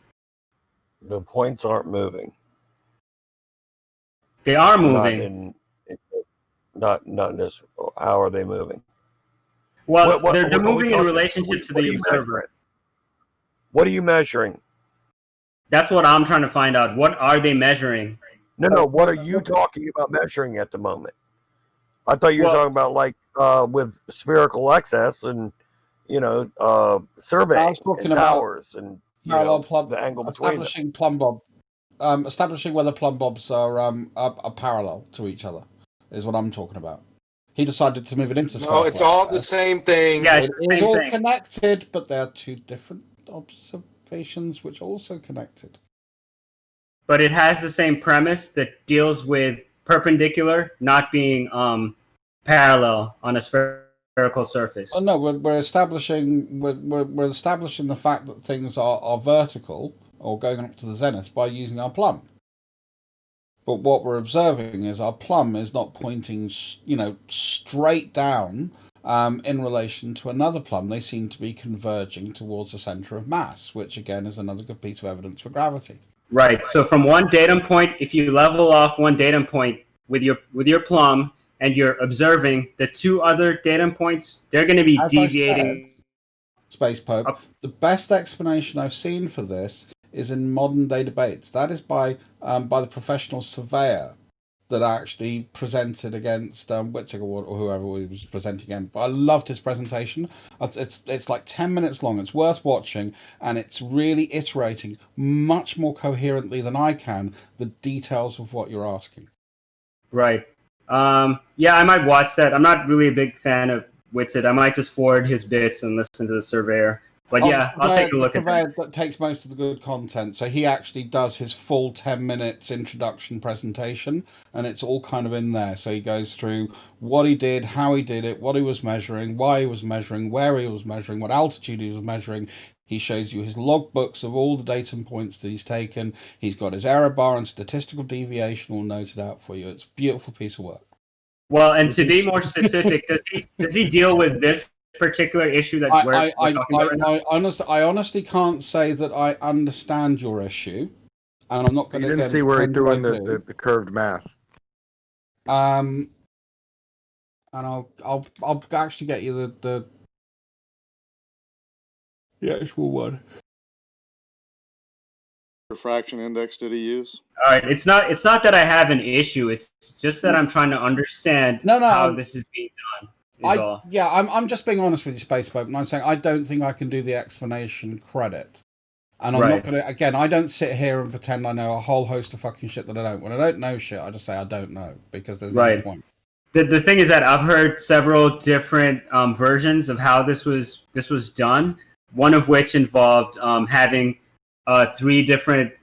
The points aren't moving. They are moving. Not in this. How are they moving? Well, they're moving in relationship to the observer. What are you measuring? That's what I'm trying to find out. What are they measuring? No. What are you talking about measuring at the moment? I thought you were talking about like with spherical excess and survey and towers and parallel plumb, the angle between them. establishing plumb bob, establishing whether plumb bobs are parallel to each other is what I'm talking about. He decided to move it into. No, it's all the same thing. Yeah, it is all connected, but they're two different observations which are also connected. But it has the same premise that deals with perpendicular not being parallel on a spherical surface. Oh no, we're establishing the fact that things are vertical or going up to the zenith by using our plumb. But what we're observing is our plumb is not pointing, straight down in relation to another plumb. They seem to be converging towards the center of mass, which again is another good piece of evidence for gravity. Right. So from one datum point, if you level off one datum point with your plumb and you're observing the two other datum points, they're going to be deviating. Space Pope. The best explanation I've seen for this is in modern day debates. That is by the professional surveyor that actually presented against Whitsiger or whoever he was presenting against. But I loved his presentation. It's like 10 minutes long. It's worth watching, and it's really iterating much more coherently than I can the details of what you're asking. Right. Yeah, I might watch that. I'm not really a big fan of Whitsitt. I might just forward his bits and listen to the surveyor. But yeah, I'll take a look at that. That takes most of the good content. So he actually does his full 10 minutes introduction presentation, and it's all kind of in there. So he goes through what he did, how he did it, what he was measuring, why he was measuring, where he was measuring, what altitude he was measuring. He shows you his logbooks of all the datum points that he's taken. He's got his error bar and statistical deviation all noted out for you. It's a beautiful piece of work. Well, and to be more specific, does he deal with this particular issue that we're talking about right now? I honestly can't say that I understand your issue, and I'm not going to. You didn't see where he threw in the curved math. And I'll actually get you the actual one. Refraction index did he use? All right, it's not that I have an issue. It's just that I'm trying to understand how this is being done. I'm just being honest with you, Space Pope, and I'm saying I don't think I can do the explanation credit. And I'm not going to, again, I don't sit here and pretend I know a whole host of fucking shit that I don't. When I don't know shit, I just say I don't know, because there's no point. The thing is that I've heard several different versions of how this was done, one of which involved having 3 different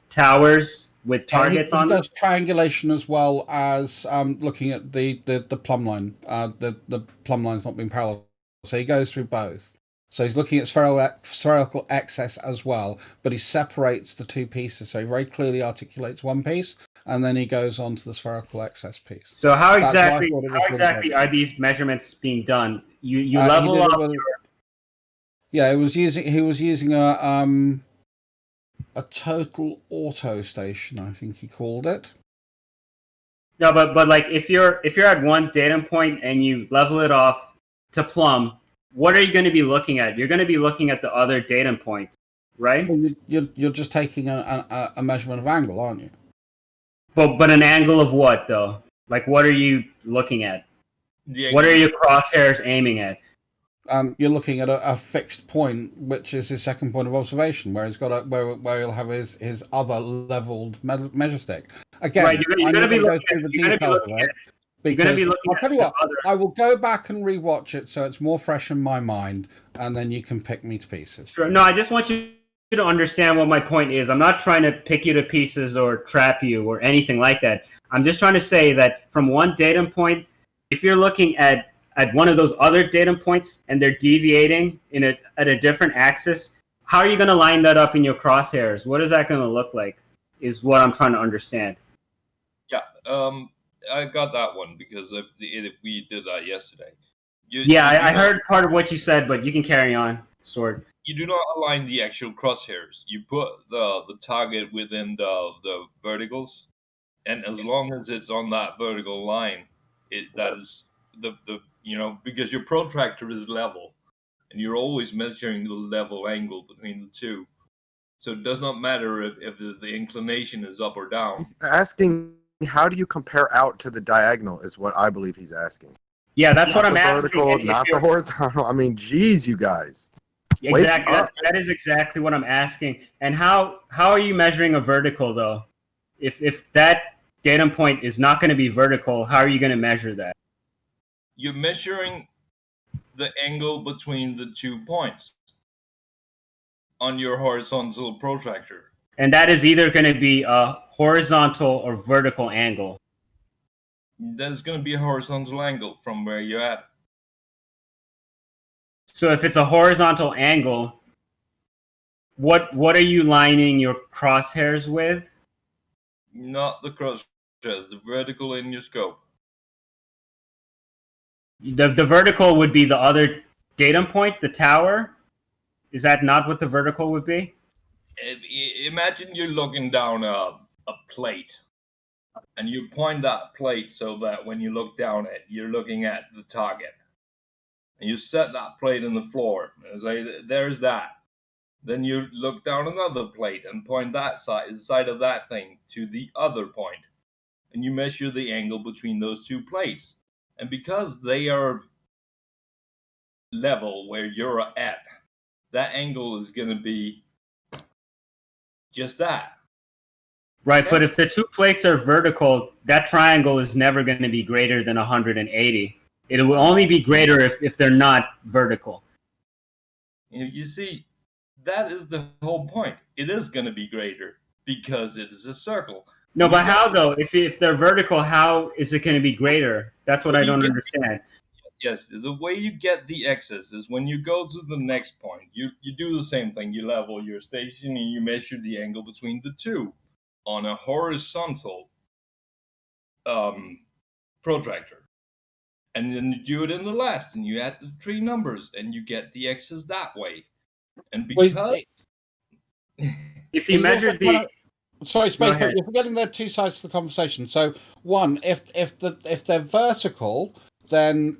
towers with targets on them. He does triangulation as well as looking at the plumb line. The plumb line's not being parallel, so he goes through both. So he's looking at spherical excess as well, but he separates the two pieces. So he very clearly articulates one piece, and then he goes on to the spherical excess piece. So how That's why I exactly thought it was really are these measurements being done? You he level did it up. with- Yeah, he was using a total auto station, I think he called it. No, but like if you're at one datum point and you level it off to plumb, what are you going to be looking at? You're going to be looking at the other datum points, right? Well, you're just taking a measurement of angle, aren't you? But an angle of what though? Like what are you looking at? What are your crosshairs aiming at? You're looking at a fixed point, which is his second point of observation, where he's got where he'll have his other leveled measure stick. Again, Right, you're gonna be looking through at- the you're gonna be details looking of it. at- you're gonna be Because looking I'll tell you at what, the other- I will go back and rewatch it so it's more fresh in my mind, and then you can pick me to pieces. Sure. No, I just want you to understand what my point is. I'm not trying to pick you to pieces or trap you or anything like that. I'm just trying to say that from one datum point, if you're looking at one of those other datum points and they're deviating at a different axis, how are you going to line that up in your crosshairs? What is that going to look like is what I'm trying to understand. Yeah, I got that one because we did that yesterday. I heard part of what you said, but you can carry on, Sword. You do not align the actual crosshairs. You put the target within the verticals, and as long as it's on that vertical line, that is the because your protractor is level, and you're always measuring the level angle between the two. So it does not matter if the inclination is up or down. He's asking, how do you compare out to the diagonal? Is what I believe he's asking. Yeah, that's what Not I'm the asking. vertical, And if not the you're- horizontal. I mean, geez, you guys. Wake Exactly. up. That is exactly what I'm asking. And how are you measuring a vertical though? If that datum point is not going to be vertical, how are you going to measure that? You're measuring the angle between the 2 points on your horizontal protractor. And that is either going to be a horizontal or vertical angle. There's going to be a horizontal angle from where you're at. So if it's a horizontal angle, what are you lining your crosshairs with? Not the crosshairs, the vertical in your scope. The vertical would be the other datum point, the tower. Is that not what the vertical would be? Imagine you're looking down a plate, and you point that plate so that when you look down it, you're looking at the target. And you set that plate in the floor and say, there's that. Then you look down another plate and point that side of that thing to the other point. And you measure the angle between those two plates. And because they are level where you're at, that angle is going to be just that. Right, but if the two plates are vertical, that triangle is never going to be greater than 180. It will only be greater if they're not vertical. You see, that is the whole point. It is going to be greater because it is a circle. No, but how though? If they're vertical, how is it going to be greater? That's what I don't understand. Yes, the way you get the x's is when you go to the next point. You do the same thing. You level your station and you measure the angle between the two on a horizontal protractor. And then you do it in the last, and you add the three numbers, and you get the x's that way. And because if you measure the Sorry, Space, but you're forgetting there are two sides to the conversation. So, one, if they're vertical, then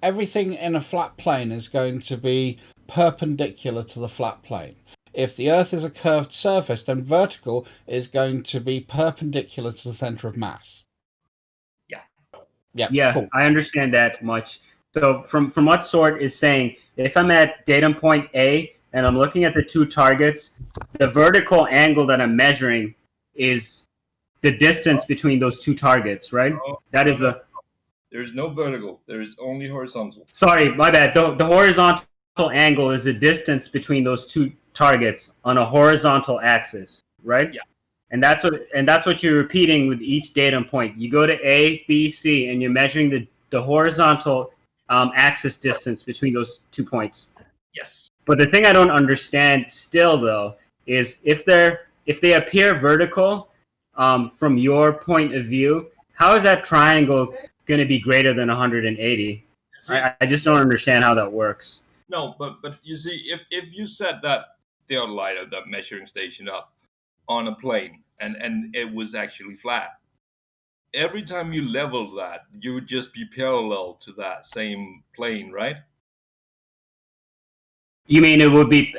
everything in a flat plane is going to be perpendicular to the flat plane. If the Earth is a curved surface, then vertical is going to be perpendicular to the center of mass. Yeah, cool. I understand that much. So from what Sword is saying, if I'm at datum point A and I'm looking at the two targets, the vertical angle that I'm measuring is the distance between those two targets, right? That is a... There's no vertical. There is only horizontal. Sorry, my bad. The horizontal angle is the distance between those two targets on a horizontal axis, right? Yeah. And that's what you're repeating with each datum point. You go to A, B, C, and you're measuring the horizontal axis distance between those 2 points. Yes. But the thing I don't understand still, though, is if they appear vertical, from your point of view, how is that triangle going to be greater than 180? I just don't understand how that works. No, but you see, if you set that theodolite or that measuring station up on a plane and it was actually flat, every time you level that, you would just be parallel to that same plane, right? You mean it would be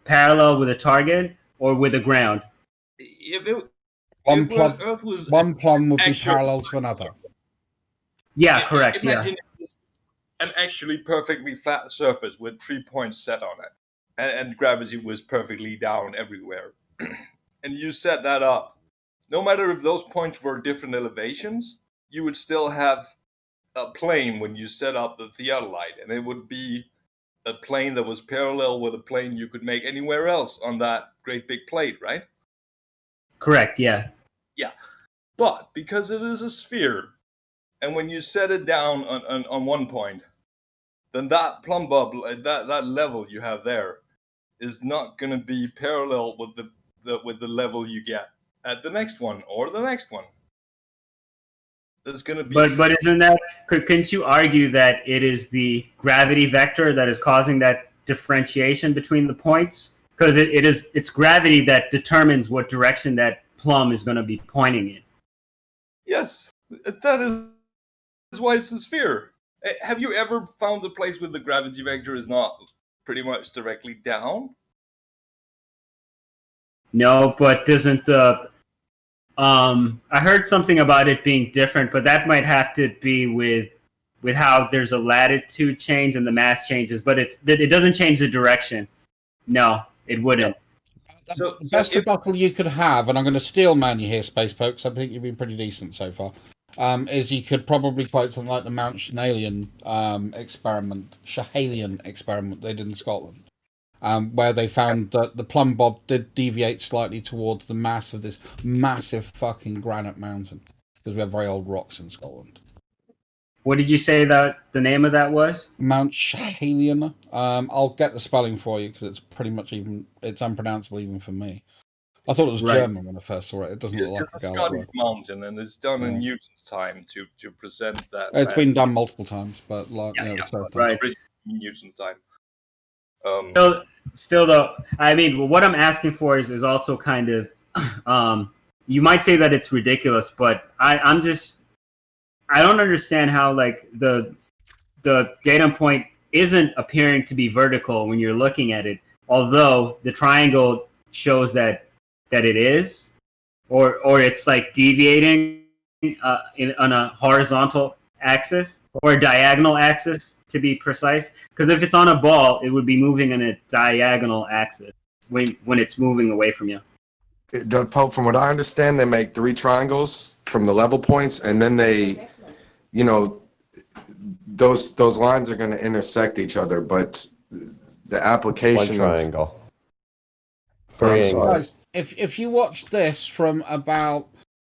parallel with a target or with the ground? If Earth was one plumb would be actual- parallel to another. Yeah, correct. Imagine an actually perfectly flat surface with 3 points set on it, and gravity was perfectly down everywhere. And you set that up. No matter if those points were different elevations, you would still have a plane when you set up the theodolite, and it would be a plane that was parallel with a plane you could make anywhere else on that great big plate, right? Correct, yeah. Yeah. But because it is a sphere, and when you set it down on one point, then that plumb bob, that level you have there, is not going to be parallel with the level you get at the next one or the next one. There's going to be. But isn't that? Couldn't you argue that it is the gravity vector that is causing that differentiation between the points? Because it's gravity that determines what direction that plumb is going to be pointing in. Yes, that is why it's a sphere. Have you ever found a place where the gravity vector is not pretty much directly down? No, but doesn't the I heard something about it being different, but that might have to be with how there's a latitude change and the mass changes, but it doesn't change the direction. No, it wouldn't. So The best rebuttal you could have, and I'm going to steal man you here, Space Pokes, I think you've been pretty decent so far, is you could probably quote something like the Mount Schahalian experiment they did in Scotland, where they found that the plumb bob did deviate slightly towards the mass of this massive fucking granite mountain, because we have very old rocks in Scotland. What did you say that the name of that was? Mount Schahalian. I'll get the spelling for you because it's pretty much it's unpronounceable even for me. I thought it was German when I first saw it. It doesn't look like It's a a Gaelic Scottish word. mountain, and it's done in Yeah. Newton's time to present that. It's been done multiple times, but like right. Newton's time. Still though, I mean, what I'm asking for is also kind of, you might say that it's ridiculous, but I don't understand how like the datum point isn't appearing to be vertical when you're looking at it, although the triangle shows that it is, or it's like deviating on a horizontal axis or a diagonal axis to be precise. Because if it's on a ball, it would be moving in a diagonal axis when it's moving away from you. From what I understand, they make 3 triangles from the level points, and then they, those lines are going to intersect each other. But the application One triangle. Guys, if you watch this from about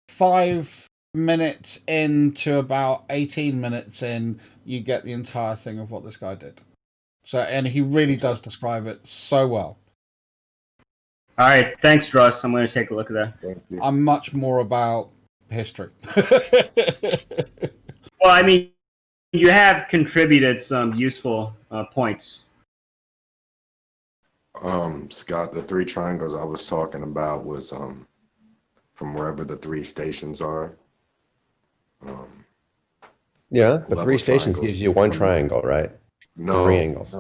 5 minutes in to about 18 minutes in, you get the entire thing of what this guy did. So, and he really does describe it so well. All right, thanks, Russ. I'm going to take a look at that. I'm much more about history. Well, I mean, you have contributed some useful points. Scott, the 3 triangles I was talking about was from wherever the 3 stations are. Yeah, the Level 3 stations triangles gives you 1 from- triangle, right? No, 3 angles.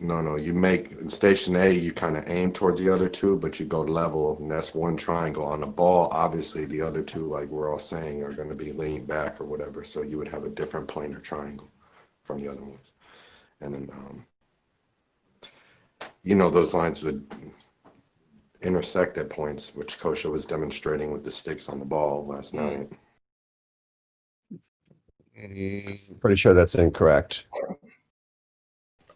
No. You make in station A, you kind of aim towards the other 2, but you go level, and that's 1 triangle. On a ball, obviously, the other 2, like we're all saying, are going to be leaned back or whatever, so you would have a different planar triangle from the other ones. And then, those lines would intersect at points, which Kosha was demonstrating with the sticks on the ball last night. Pretty sure that's incorrect.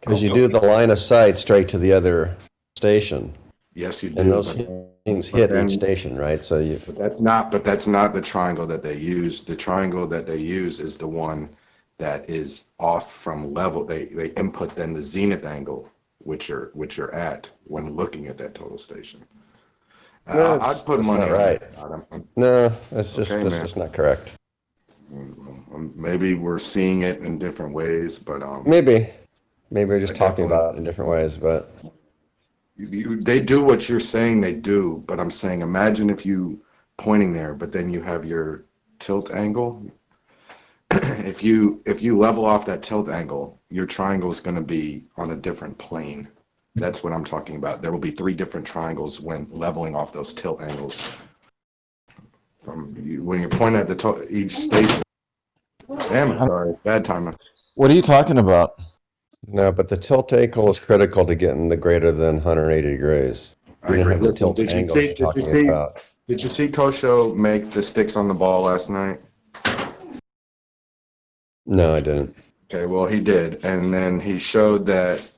Because you do the line of sight straight to the other station. Yes, you do. And those but- things but hit then- each station, right? So you. But that's not the triangle that they use. The triangle that they use is the one that is off from level. They input then the zenith angle, which you're at when looking at that total station. No, I'd put that's money not on right. that, Scott. No, that's Okay, that's man. just not correct. Maybe we're seeing it in different ways, but Maybe we're just I talking definitely about it in different ways, but they do what you're saying they do. But I'm saying, imagine if you pointing there, but then you have your tilt angle. if you level off that tilt angle, your triangle is going to be on a different plane. That's what I'm talking about. There will be 3 different triangles when leveling off those tilt angles. When you're pointing at each station. Damn it, sorry. Bad timing. What are you talking about? no, but the tilt angle is critical to getting the greater than 180 degrees. I You didn't agree. have the Listen, tilt angle you're talking about. Did you see Kosho make the sticks on the ball last night? No, I didn't. Okay, well he did, and then he showed that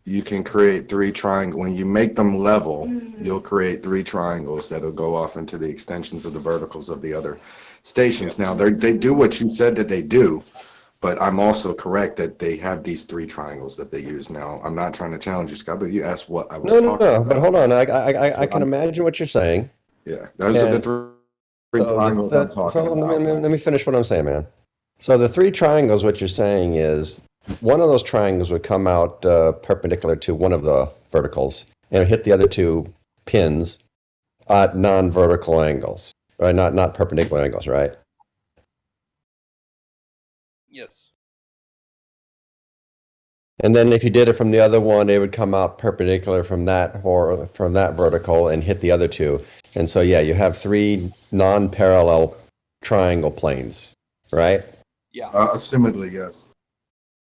you can create 3 triangles. When you make them level, you'll create 3 triangles that'll go off into the extensions of the verticals of the other stations. Now they do what you said that they do, but I'm also correct that they have these 3 triangles that they use. Now I'm not trying to challenge you, Scott, but you asked what I was No, talking about. but hold on. I can imagine what you're saying. Yeah, those are the And 3 triangles I'm so talking about. let me finish what I'm saying, man. So the 3 triangles, what you're saying is one of those triangles would come out perpendicular to one of the verticals and hit the other 2 pins at non-vertical angles, right? Not perpendicular angles, right? Yes. And then if you did it from the other one, it would come out perpendicular from that vertical and hit the other 2. And so yeah, you have 3 non-parallel triangle planes, right? Yeah. Assumedly, yes.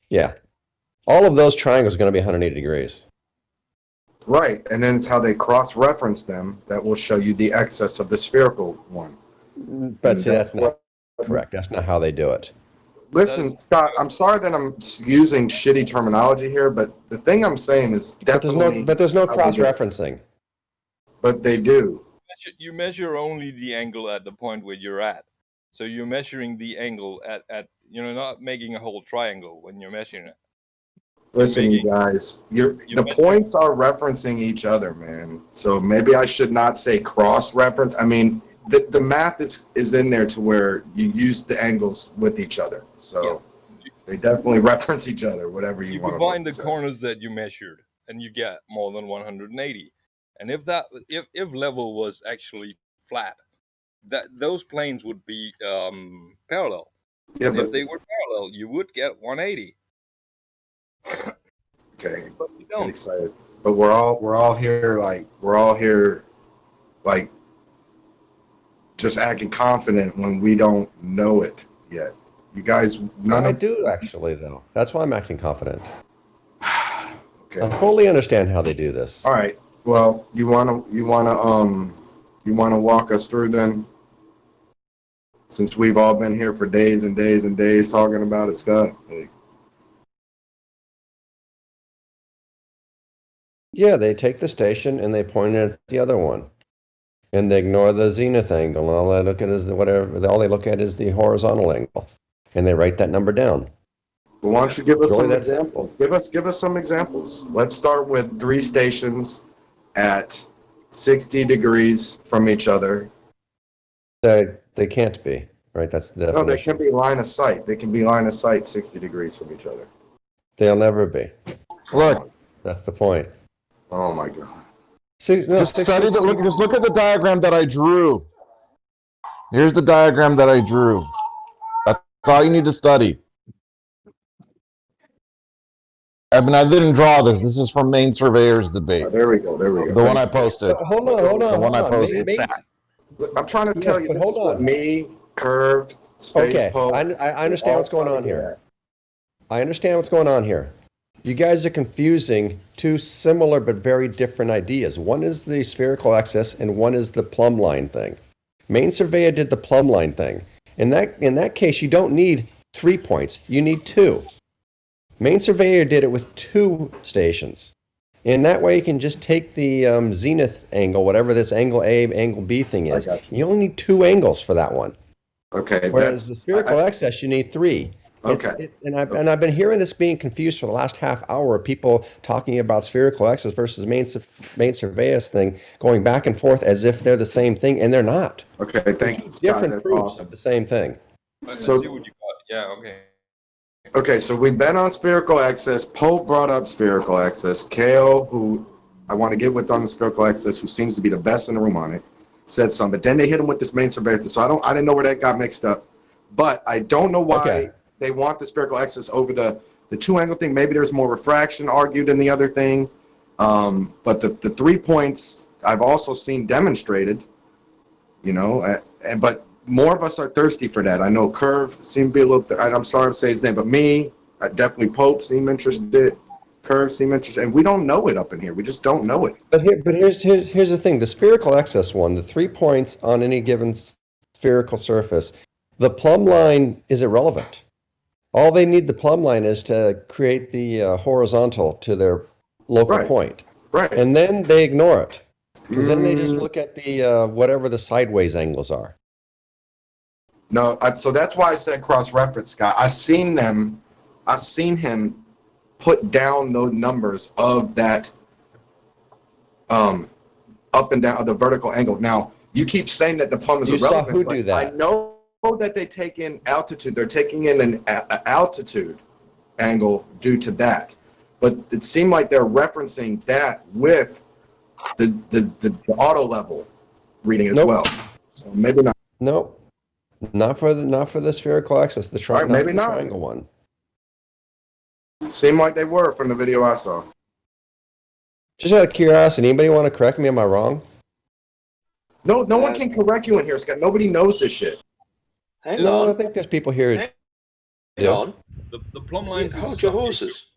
Yeah. All of those triangles are going to be 180 degrees. Right, and then it's how they cross-reference them that will show you the excess of the spherical one. But see, that's not correct. That's not how they do it. Listen, Scott, I'm sorry that I'm using shitty terminology here, but the thing I'm saying is definitely. But there's no how they do it. cross-referencing. But they do. You measure only the angle at the point where you're at. So you're measuring the angle at you're not making a whole triangle when you're measuring it. Listen, you guys, the points are referencing each other, man. So maybe I should not say cross-reference. I mean, the math is in there to where you use the angles with each other. So they definitely reference each other, whatever you want to combine the say. corners that you measured, and you get more than 180. And if level was actually flat, those planes would be parallel. Yeah, and but if they were parallel, you would get 180. Okay, but you get don't. excited. But we're all here like just acting confident when we don't know it yet. You guys, I do actually, though. That's why I'm acting confident. Okay. I fully understand how they do this. All right. Well, you wanna walk us through then? Since we've all been here for days and days and days talking about it, Scott. Yeah, they take the station and they point it at the other one, and they ignore the zenith angle. All they look at is all they look at is the horizontal angle, and they write that number down. Well, why don't you give us Really some that examples? Give us some examples. Let's start with 3 stations at 60 degrees from each other. They can't be, right? That's the definition. No, they can be line of sight. They can be line of sight 60 degrees from each other. They'll never be. Look, that's the point. Oh my God. Just look at the diagram that I drew. Here's the diagram that I drew. That's all you need to study. I mean, I didn't draw this. This is from Maine Surveyor's debate. Oh, there we go. There we go. The one I posted. Hold on. The one I posted. I'm trying to tell you, this is what me, curved, space poke. I understand what's going on here. I understand what's going on here. You guys are confusing 2 similar but very different ideas. One is the spherical axis and one is the plumb line thing. Maine Surveyor did the plumb line thing. In that case, you don't need 3 points. You need 2. Maine Surveyor did it with 2 stations. In that way, you can just take the zenith angle, whatever this angle A, angle B thing is. You only need 2 angles for that one. Okay. Whereas the spherical axis, you need 3. Okay. And I've been hearing this being confused for the last half hour. People talking about spherical axis versus main surveillance thing, going back and forth as if they're the same thing, and they're not. Okay, thank you, Scott. Different That's proofs awesome. of the same thing. Let's So- see what you got. Yeah, okay. Okay, so we've been on spherical axis. Pope brought up spherical axis. Kale, who I want to get with on the spherical axis, who seems to be the best in the room on it, said some. But then they hit him with this main surveillance. So I didn't know where that got mixed up. But I don't know why they want the spherical axis over the two-angle thing. Maybe there's more refraction argued in the other thing. But the 3 points I've also seen demonstrated, but more of us are thirsty for that. I know Curve seemed to be a little, I'm sorry to say his name, but me, definitely Pope seemed interested. Curve seemed interested, and we don't know it up in here. We just don't know it. But here's the thing: the spherical axis one, the 3 points on any given spherical surface, the plumb line is irrelevant. All they need the plumb line is to create the horizontal to their local point. Right. And then they ignore it. Because then they just look at the whatever the sideways angles are. No, so that's why I said cross-reference, Scott. I seen him put down those numbers of that up and down of the vertical angle. Now, you keep saying that the plumb is irrelevant. You saw who do that? I know that they take in altitude. They're taking in an altitude angle due to that. But it seemed like they're referencing that with the auto level reading as well. So maybe not. Nope. Not for the spherical axis, the All right, maybe not. triangle one. Seemed like they were from the video I saw. Just out of curiosity, anybody want to correct me? Am I wrong? No one can correct you in here, Scott. Nobody knows this shit. Hang No, on. I think there's people here. Hang on. The plumb lines is Hold your horses.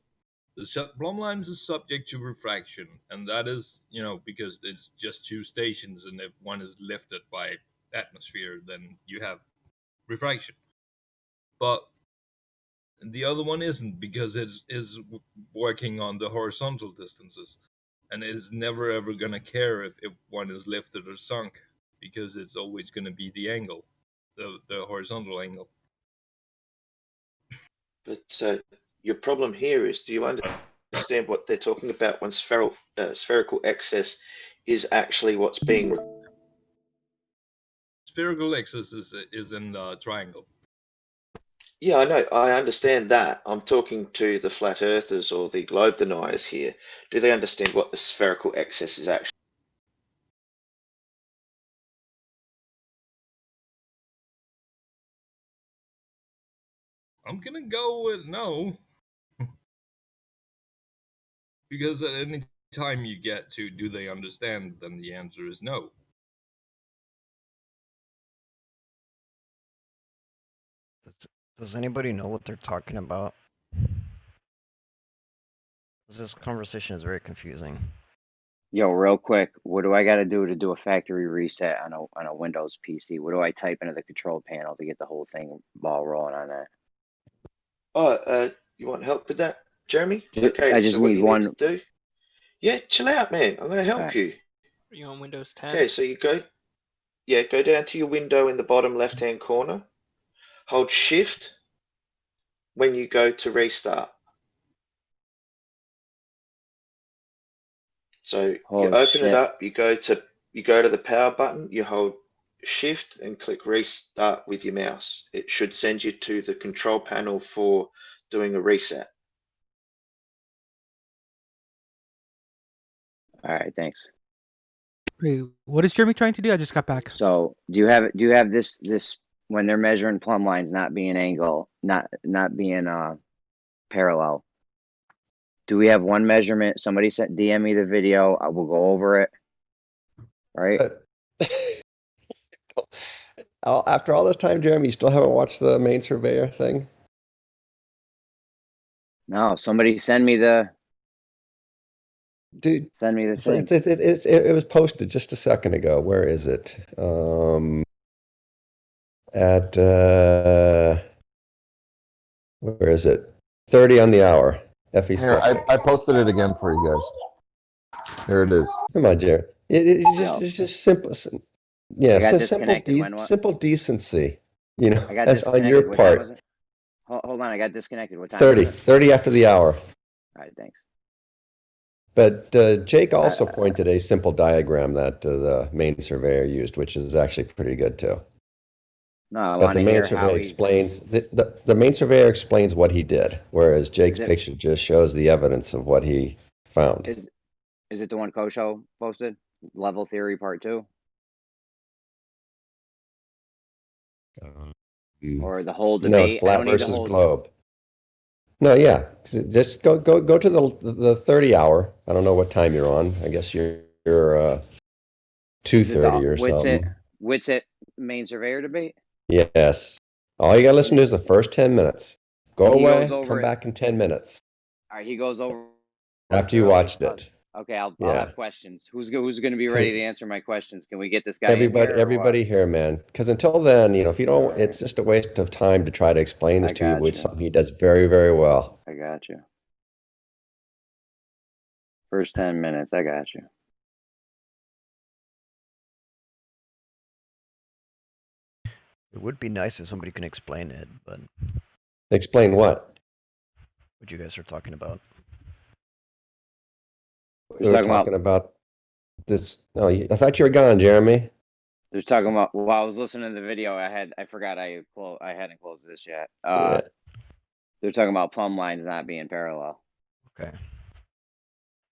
The plumb lines is subject to refraction, and that is, because it's just two stations, and if one is lifted by atmosphere, then you have refraction. But the other one isn't, because it is working on the horizontal distances, and it is never ever going to care if one is lifted or sunk, because it's always going to be the angle, the horizontal angle. But your problem here is, do you understand what they're talking about when spherical excess is actually what's being... Spherical axis is in the triangle. Yeah, I know. I understand that. I'm talking to the flat earthers or the globe deniers here. Do they understand what the spherical excess is actually? I'm gonna go with no. Because at any time you get to do they understand, then the answer is no. Does anybody know what they're talking about? This conversation is very confusing. Yo, real quick, what do I got to do a factory reset on a Windows PC? What do I type into the control panel to get the whole thing ball rolling on that? Oh, you want help with that, Jeremy? Okay, I just so what need you one. need to do... Yeah, chill out, man. I'm going to help Alright. you. Are you on Windows 10? Okay, so you go down to your window in the bottom left-hand corner. Hold Shift when you go to restart. So you open it up, you go to the power button, you hold Shift and click restart with your mouse. It should send you to the control panel for doing a reset. All right, thanks. Wait, what is Jeremy trying to do? I just got back. So do you have this when they're measuring plumb lines not being not being parallel? Do we have one measurement? Somebody sent DM me the video. I will go over it. Right. After all this time, Jeremy, you still haven't watched the main surveyor thing? No, somebody send me the. Dude, send me the thing. It was posted just a second ago. Where is it? Where is it? 30 on the hour. FE Here, I posted it again for you guys. Here it is. Come on, Jared. It's just simple. Yeah, I got so disconnected. When what? simple decency. I got that's on your disconnected. What time was part. it? Hold on, I got disconnected. What time 30. is it? 30 after the hour. All right, thanks. But Jake also pointed a simple diagram that the main surveyor used, which is actually pretty good too. No, I But want the to main hear how surveyor he. explains the main surveyor explains what he did, whereas Jake's Is it- picture just shows the evidence of what he found. Is it the one Kosho posted? Level theory part 2, or the whole No, it's debate? I flat don't need the versus whole. globe. No, yeah, just go to the 30 hour. I don't know what time you're on. I guess you're 2:30 or something. Witsit main surveyor debate. Yes. All you gotta listen to is the first 10 minutes. Go He away, goes over come it. back in 10 minutes All right, he goes over. after you watched it. Okay, I'll Yeah. have questions. Who's going to be ready 'Cause to answer my questions? Can we get this guy in here? or what? Everybody here, man. Because until then, if you don't, it's just a waste of time to try to explain this I to you, got which you. something he does very, very well. I got you. First 10 minutes, I got you. It would be nice if somebody can explain it, but Explain what? what you guys are talking about. We were talking about this. Oh, I thought you were gone, Jeremy. They're talking about. Well, I was listening to the video. I forgot I hadn't closed this yet. Yeah. They're talking about plumb lines not being parallel. Okay.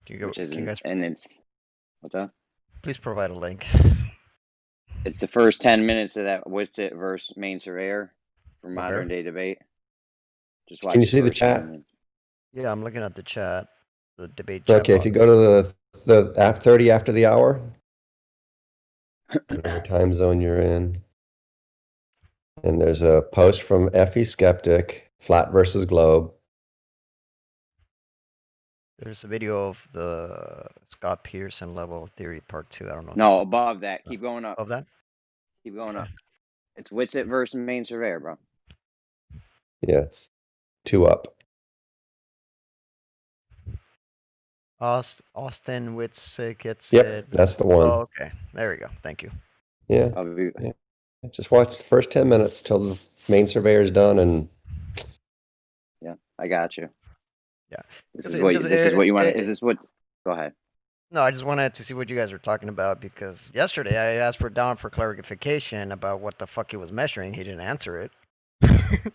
Can you guys what's that? please provide a link? It's the first 10 minutes of that Witsit versus main surveyor for modern day debate. Just watch. Can you see the first 10 chat? minutes. Yeah, I'm looking at the chat, the debate chat. Okay, if you go to the 30 after the hour, whatever time zone you're in, and there's a post from Effie Skeptic, flat versus globe. There's a video of the Scott Pearson level theory part 2. I don't know. No, above that. Keep going up. Above that? Keep going up. It's Witsit versus main surveyor, bro. Yeah, it's 2 up. Austin Witzik gets Yep, it. that's the one. Oh, okay. There we go. Thank you. Yeah. Yeah. Just watch the first 10 minutes till the main surveyor's done, and Yeah, I got you. Yeah. This is what you want. Is this what? Go ahead. No, I just wanted to see what you guys were talking about because yesterday I asked for Don for clarification about what the fuck he was measuring. He didn't answer it.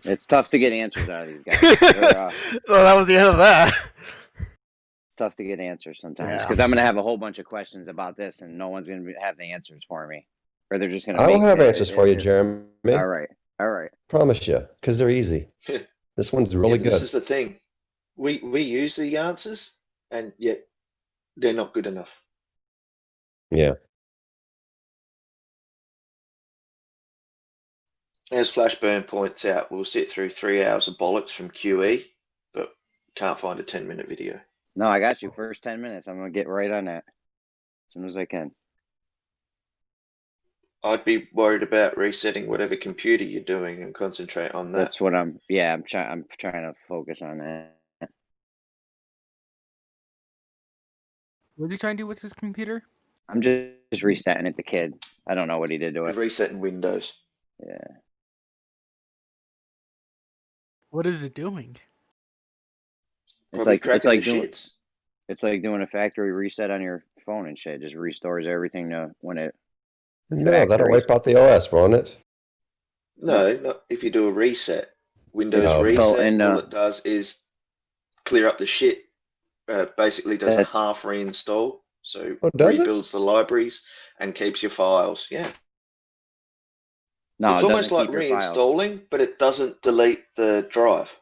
It's tough to get answers out of these guys. So that was the end of that. It's tough to get answers sometimes Yeah. because I'm going to have a whole bunch of questions about this, and no one's going to have the answers for me, or they're just going to. I will have answers for you, Jeremy. All right. Promise you, because they're easy. This one's really good. This is the thing. We use the answers, and yet they're not good enough. Yeah. As Flashburn points out, we'll sit through 3 hours of bollocks from QE, but can't find a 10-minute video. No, I got you. First 10 minutes. I'm going to get right on that as soon as I can. I'd be worried about resetting whatever computer you're doing and concentrate on that. That's what I'm. Yeah, I'm trying to focus on that. What's he trying to do with his computer? I'm just resetting it. The kid. I don't know what he did to it. Resetting Windows. Yeah. What is it doing? It's like doing a factory reset on your phone and shit. It just restores everything to when it. No, that'll wipe out the OS, won't it? No, not if you do a reset. Windows Oh, okay. reset, all it does is clear up the shit. Basically does a half reinstall. So rebuilds the libraries and keeps your files. Yeah. No, it's almost like reinstalling, but it doesn't delete the drive.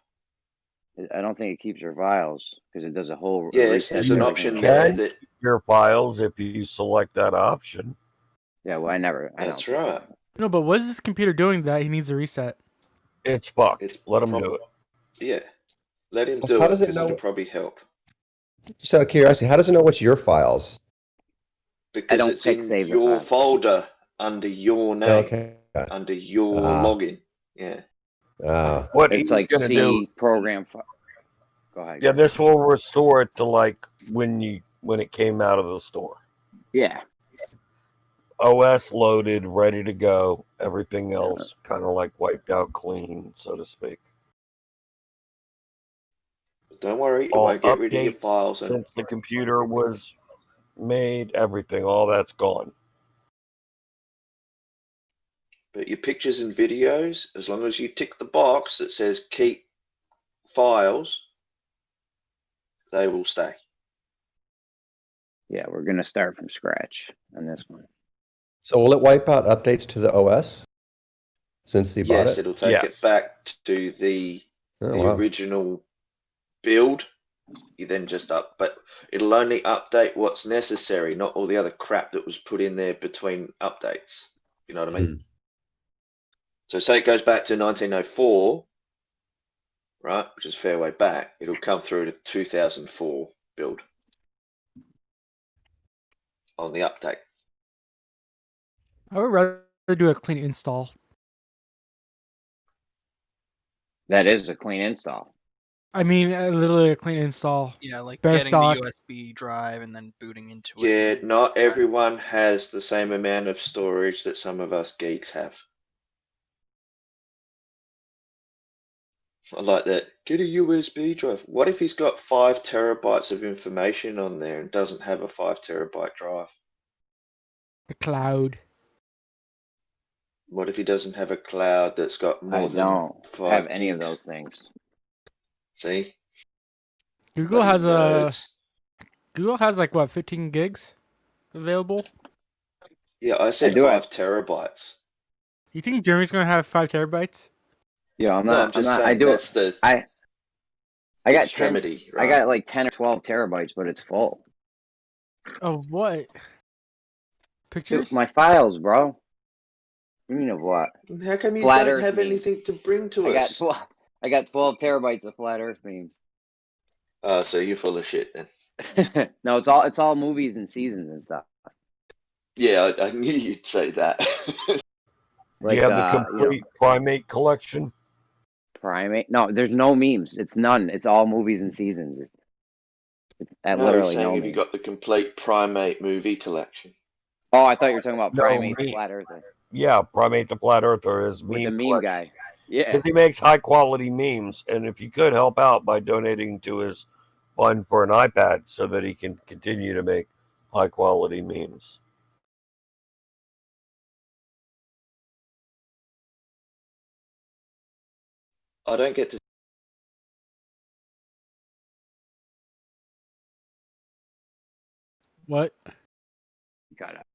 I don't think it keeps your files because it does a whole. Yes, there's an option You there can that keep your files if you select that option. Yeah, well, I never. That's right. No, but what is this computer doing that he needs a reset? It's fucked. Let him do it. Yeah, let him Well, do how it does it because know- it'll probably help. Just out of curiosity, how does it know what's your files? Because don't it's in save the your file. folder under your name, Okay. under your Ah. login. Yeah. What It's he's like gonna C do? program. Go ahead. Yeah, this will restore it to like when it came out of the store. Yeah. OS loaded, ready to go. Everything else kind of like wiped out clean, so to speak. Don't worry, it all won't get rid of your updates files. And since the computer was made, everything, all that's gone. but your pictures and videos, as long as you tick the box that says keep files, they will stay. Yeah, we're gonna start from scratch on this one. So will it wipe out updates to the OS since he bought Yes, it? it'll take it back to the wow. original build. You then just but it'll only update what's necessary, not all the other crap that was put in there between updates. You know what I mean? So say it goes back to 1904, right, which is a fair way back, it'll come through to 2004 build on the update. I would rather do a clean install. That is a clean install. I mean, literally a clean install. Yeah, like bare getting stock. the USB drive and then booting into it. Yeah, not everyone has the same amount of storage that some of us geeks have. I like that. Get a USB drive. What if he's got 5 terabytes of information on there and doesn't have a 5 terabyte drive? The cloud. What if he doesn't have a cloud that's got more I than don't 5 have any of gigs? those things. See? Google Bloody has nerds. Google has like what, 15 gigs available? Yeah, I said do 5 terabytes. You think Jeremy's gonna have 5 terabytes? Yeah, I'm No, not. I'm just I'm not. I saying do that's it. the I got 10. extremity, I right? got like 10 or 12 terabytes, but it's full. Of what? Pictures? Dude, my files, bro. You mean of what? How come you Flat don't Earth have memes. anything to bring to I got us? 12. I got 12 terabytes of flat Earth memes. So you're full of shit then. No, it's all movies and seasons and stuff. Yeah, I knew you'd say that. Like, you have the you know, complete primate collection. Primate? No, there's no memes. It's none. It's all movies and seasons. It's No, he's literally saying no have you memes. got the complete primate movie collection? Oh, I thought you were talking about No, Primate, the me. flat earther, Yeah, primate the flat earther is with the meme meme collection. guy. Yeah. Because he makes high quality memes, and if you could help out by donating to his fund for an iPad so that he can continue to make high quality memes. I don't get to. What? Got it.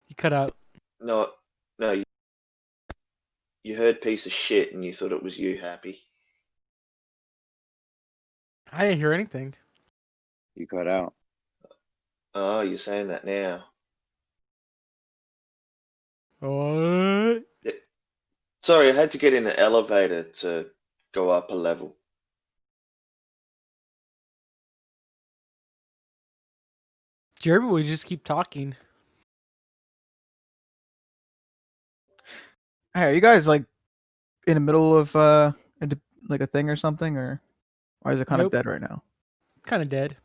You cut out. No, no. You heard piece of shit and you thought it was you, Happy. I didn't hear anything. You cut out. Oh, you're saying that now. What? Sorry, I had to get in an elevator to go up a level. Jeremy, we just keep talking. Hey, are you guys like in the middle of like a thing or something, or is it kind of Nope. dead right now? Kind of dead.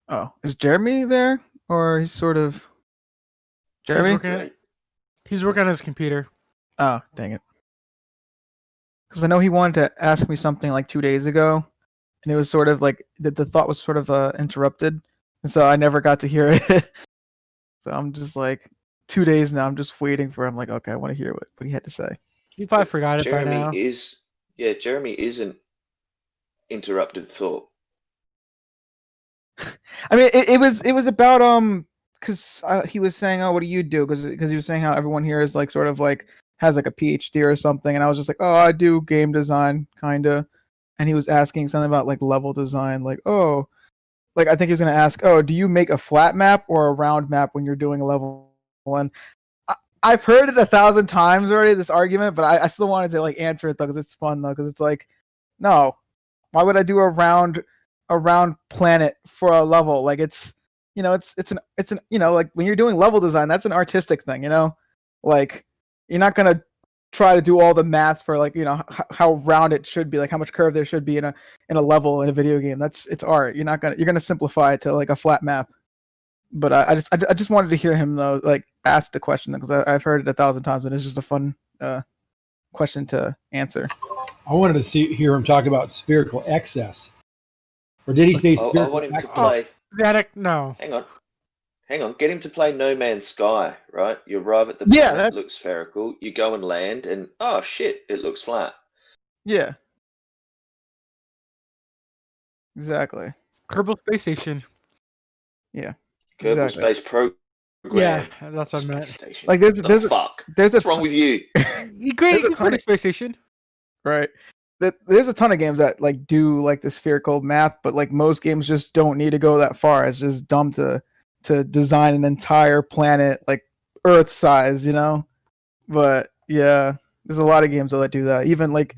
Oh, is Jeremy there, or he's sort of Jeremy? He's working on his computer. Oh, dang it! Because I know he wanted to ask me something like 2 days ago, and it was sort of like the thought was sort of interrupted, and so I never got to hear it. So I'm just like 2 days now. I'm just waiting for him. Like, okay, I want to hear what he had to say. You probably forgot it by now. Jeremy isn't interrupted thought. I mean, it was about because he was saying, oh, what do you do? Because he was saying how everyone here is like sort of like has like a PhD or something, and I was just like, oh, I do game design kinda, and he was asking something about like level design, like, oh, like I think he was gonna ask, oh, do you make a flat map or a round map when you're doing a level one? I've heard it 1,000 times already, this argument, but I still wanted to like answer it though, because it's fun though, because it's like, no, why would I do a round planet for a level? Like it's an like when you're doing level design, that's an artistic thing, like you're not gonna try to do all the math for like how round it should be, like how much curve there should be in a level in a video game. It's art. You're gonna simplify it to like a flat map. But I just wanted to hear him though, like ask the question, because I've heard it 1,000 times and it's just a fun question to answer. I wanted to hear him talk about spherical excess. Or did he say I spherical want him to axis? play. Static, no. Hang on. Get him to play No Man's Sky, right? You arrive at the Yeah, planet, that- looks spherical. You go and land, and oh shit, it looks flat. Yeah. Kerbal Exactly. Space Station. Yeah. Kerbal Exactly. Space Program. Yeah, that's what I meant. Station. Like there's The fuck? there's What's wrong with you? You created There's a ton a of- space station. Right. There's a ton of games that like do like the spherical math, but like most games just don't need to go that far. It's just dumb to design an entire planet like Earth size, you know? But yeah, there's a lot of games that do that. Even like,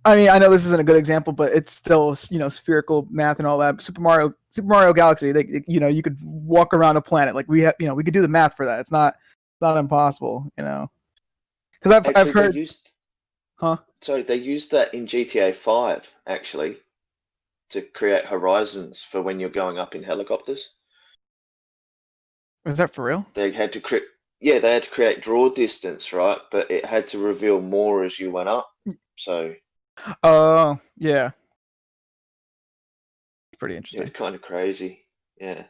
I mean, I know this isn't a good example, but it's still spherical math and all that. Super Mario Galaxy, you could walk around a planet like we could do the math for that. It's not impossible, Because I've heard. They used that in GTA 5 actually to create horizons for when you're going up in helicopters. Is that for real? They had to create draw distance, right? But it had to reveal more as you went up. So Oh, yeah. Pretty interesting. it's kind of crazy. Yeah.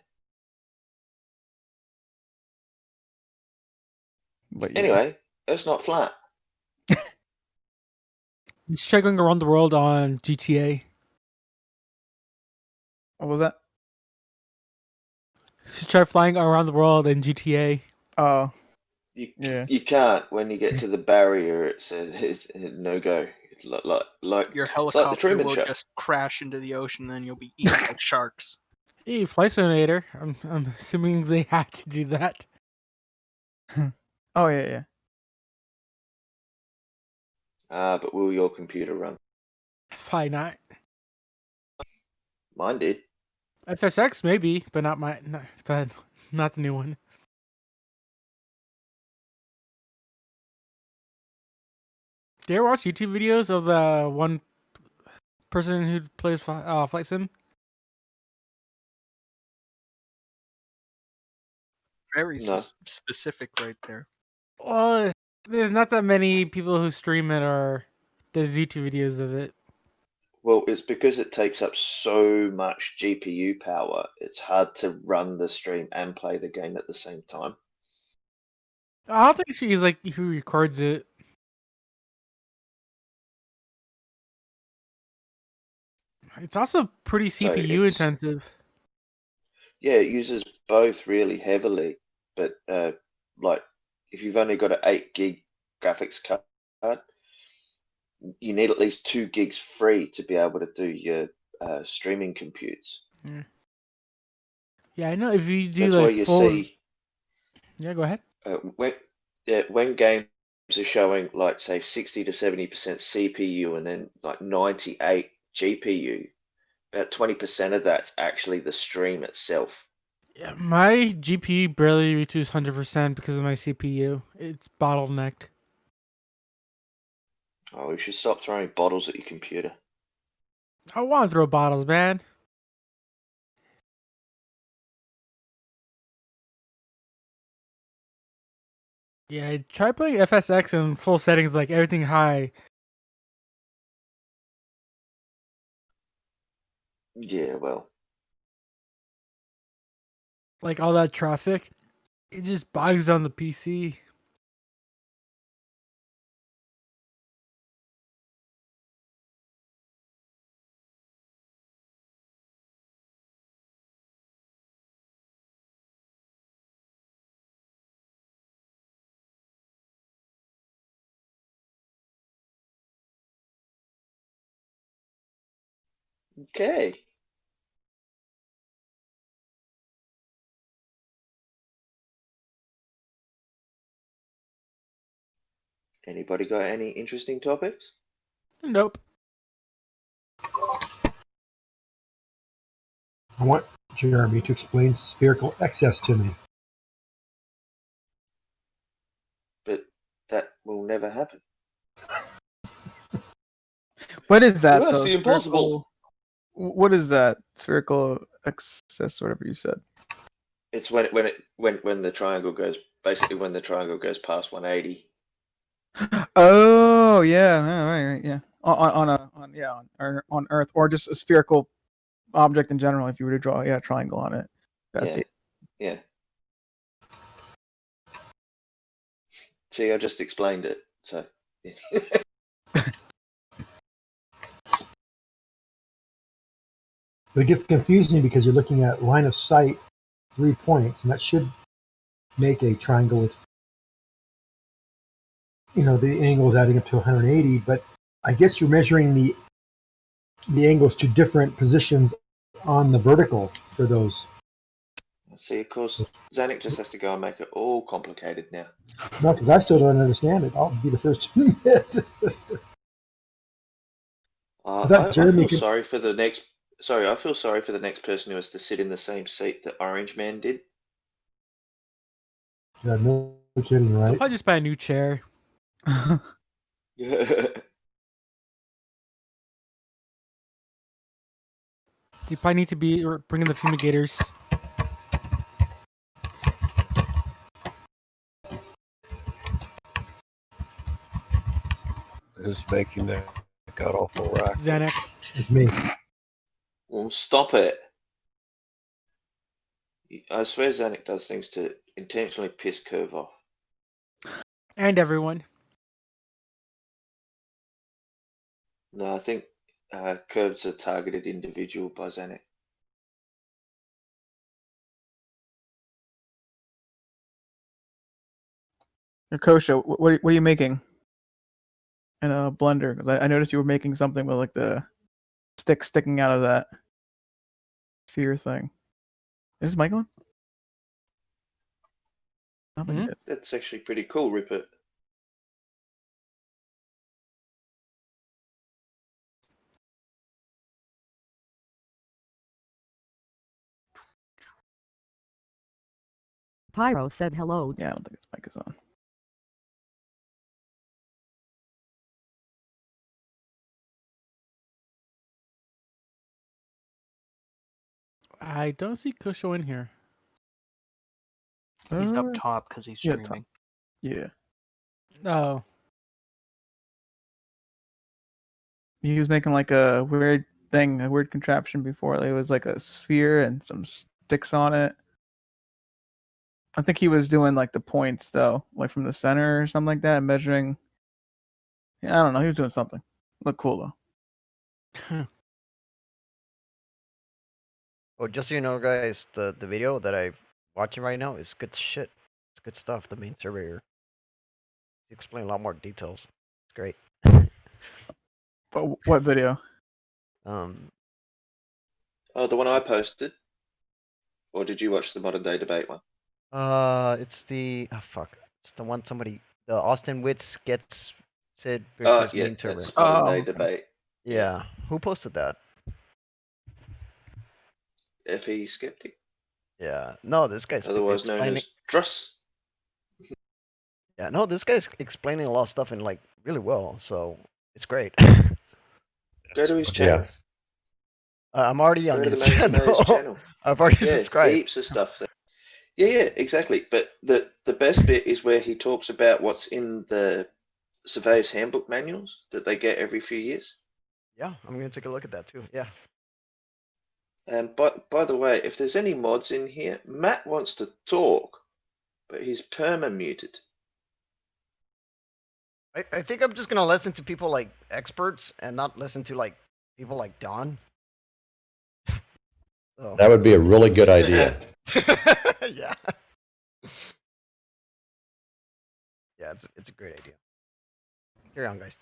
But yeah. Anyway, it's not flat. You should try going around the world on GTA. What was that? You should try flying around the world in GTA. Oh. You can't. When you get to the barrier, it's no go. Like Your it's like the helicopter Truman will Show. just crash into the ocean, and then you'll be eaten like sharks. Hey, Flight Simulator. I'm assuming they had to do that. Oh yeah. But will your computer run? Probably not. Mine did. FSX maybe, but not not the new one. Do you ever watch YouTube videos of the one person who plays Flight Sim? Very No. specific right there. Well, there's not that many people who stream it or does YouTube videos of it. Well, it's because it takes up so much GPU power. It's hard to run the stream and play the game at the same time. I don't think she's like who records it. It's also pretty So CPU it's- intensive. Yeah, it uses both really heavily, but like if you've only got an 8 gig graphics card, you need at least 2 gigs free to be able to do your streaming computes. Yeah, I know if you do That's like why you full. see Yeah, go ahead. when games are showing like say 60 to 70% CPU and then like 98 GPU, about 20% of that's actually the stream itself. Yeah, my GPU barely reaches 100% because of my CPU. It's bottlenecked. Oh, you should stop throwing bottles at your computer. I want to throw bottles, man. Yeah, try putting FSX in full settings, like everything high. Yeah, well, Like all that traffic, it just bogs down the PC. okay. Anybody got any interesting topics? Nope. I want Jeremy to explain spherical excess to me. But that will never happen. What is that? Well, that's though? the impossible. What is that? Spherical excess, whatever you said. It's when the triangle goes basically when the triangle goes past 180. Oh yeah, right, yeah. On Earth, or just a spherical object in general. If you were to draw, a triangle on it. That's Yeah. Yeah. See, I just explained it. So. Yeah. But it gets confusing because you're looking at line of sight 3 points, and that should make a triangle with, the angles adding up to 180. But I guess you're measuring the angles to different positions on the vertical for those. See, of course, Zanuck just has to go and make it all complicated now. No, because I still don't understand it. I'll be the first to admit. I feel sorry for the next. Sorry, I feel sorry for the next person who has to sit in the same seat that Orange Man did. Yeah, no kidding, I'll right? probably just buy a new chair. You probably need to be bringing the fumigators. Who's making that god awful racket? Xanax. It's me. Well, stop it. I swear Zanuck does things to intentionally piss Curve off. And everyone. No, I think Curve's a targeted individual by Zanuck. Kosha, what are you making in a blender? 'Cause I noticed you were making something with like the stick sticking out of that sphere thing. Is this mic on? I don't think it is. That's actually pretty cool, Rupert. Pyro said hello. Yeah, I don't think this mic is on. I don't see Kusho in here. He's up top because he's yeah, streaming. Yeah. Oh. He was making like a weird thing, a weird contraption before. It was like a sphere and some sticks on it. I think he was doing like the points though, like from the center or something like that, measuring. Yeah, I don't know. He was doing something. Looked cool though. Oh, just so you know, guys, the video that I'm watching right now is good shit. It's good stuff. The main surveyor. He explained a lot more details. It's great. But what video? Oh, the one I posted. Or did you watch the modern day debate one? It's the It's the one somebody the Austin Witts gets Sid Oh, versus yeah, main surveyor. that's modern day debate. Yeah. Who posted that? FE Skeptic. Yeah. No, this guy's Otherwise known explaining. as Truss. Yeah, no, this guy's explaining a lot of stuff in like really well, so it's great. Go to his channel. Yes. I'm already on Go to his the main surveyor's channel. I've already Yeah, subscribed. heaps of stuff there. Yeah, exactly. But the best bit is where he talks about what's in the surveyor's handbook manuals that they get every few years. Yeah, I'm gonna take a look at that too. Yeah. And by the way, if there's any mods in here, Matt wants to talk, but he's perma muted. I think I'm just gonna listen to people like experts and not listen to like people like Don. So. That would be a really good idea. Yeah. Yeah, it's a great idea. Carry on, guys.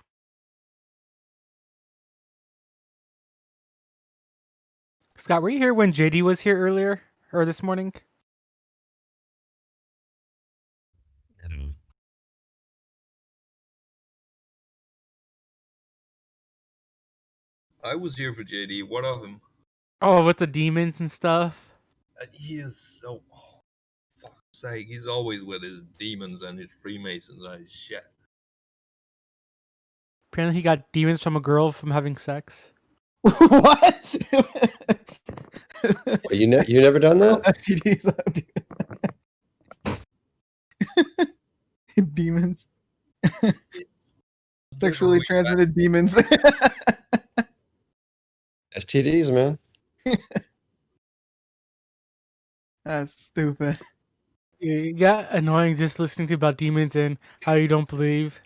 Scott, were you here when JD was here earlier or this morning? I was here for JD. What of him? Oh, with the demons and stuff. He is so. Oh, fuck's sake! He's always with his demons and his Freemasons and his shit. Apparently, he got demons from a girl from having sex. What? You never done that? Demons. Sexually transmitted demons. STDs, man. That's stupid. You got annoying just listening to about demons and how you don't believe.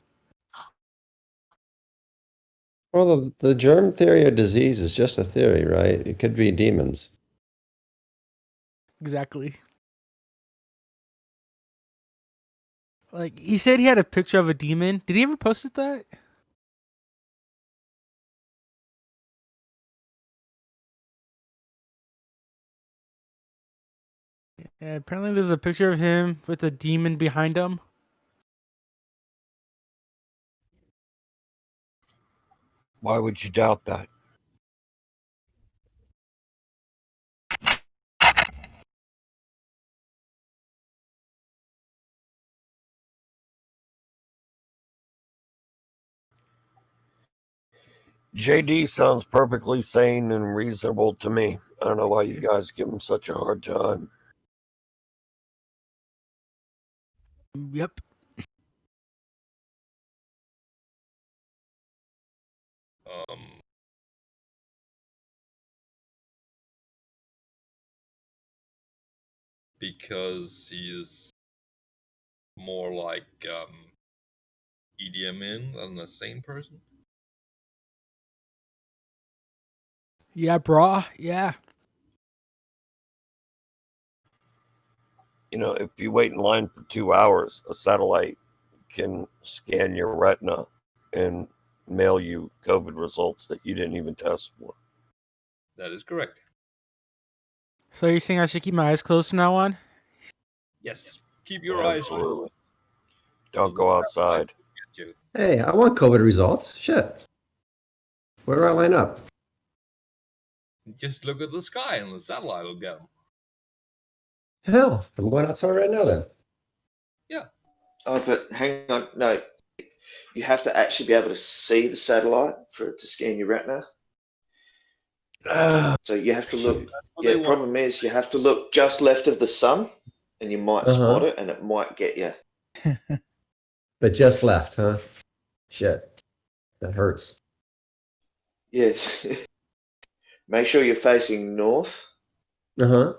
Well, the germ theory of disease is just a theory, right? It could be demons. Exactly. Like he said, he had a picture of a demon. Did he ever post it that? Yeah, apparently there's a picture of him with a demon behind him. Why would you doubt that? JD sounds perfectly sane and reasonable to me. I don't know why you guys give him such a hard time. Yep. Because he is more like Idi Amin than a sane person. Yeah, brah. Yeah. You know, if you wait in line for 2 hours, a satellite can scan your retina and mail you COVID results that you didn't even test for. That is correct. So you're saying I should keep my eyes closed from now on? Yes. Keep your eyes Absolutely. open. Don't go outside. Hey, I want COVID results. Shit. Where do I line up? Just look at the sky and the satellite will get them. Hell, I'm going outside right now then. Yeah. Oh, but hang on. No, you have to actually be able to see the satellite for it to scan your retina. So you have to look. Yeah, problem is you have to look just left of the sun, and you might spot it, and it might get you. But just left, huh? Shit. That hurts. Yeah. Make sure you're facing north, Uh-huh.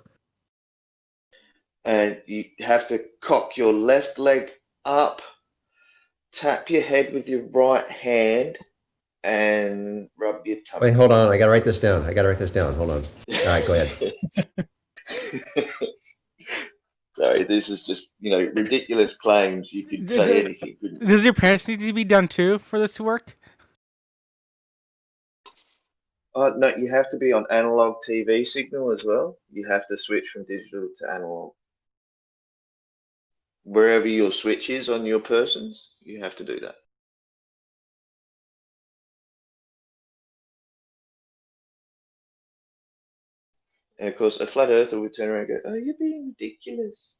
and you have to cock your left leg up, tap your head with your right hand, and rub your tummy. Wait, hold on. I gotta write this down. Hold on. All right, go ahead. Sorry, this is just, ridiculous claims. You could say anything, couldn't you? Does your parents need to be done too for this to work? No, you have to be on analog TV signal as well. You have to switch from digital to analog. Wherever your switch is on your persons, you have to do that. And of course, a flat earther would turn around and go, "Oh, you're being ridiculous."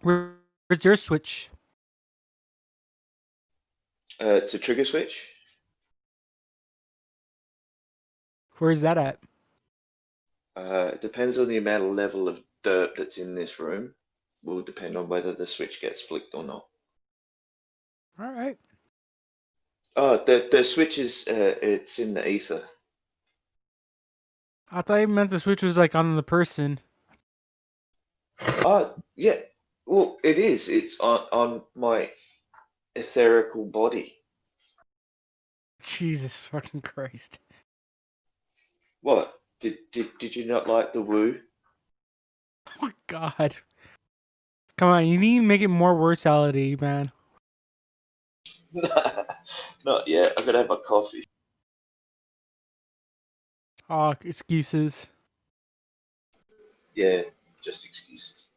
Where's your switch? It's a trigger switch. Where is that at? It depends on the amount of level of dirt that's in this room. Will depend on whether the switch gets flicked or not. All right. Oh, the switch is it's in the ether. I thought you meant the switch was like on the person. Oh, yeah. Well, it is. It's on my etherical body. Jesus fucking Christ. What? Did you not like the woo? Oh God. Come on, you need to make it more word salady, man. Not yet. I'm gonna have my coffee. Oh, excuses. Yeah, just excuses.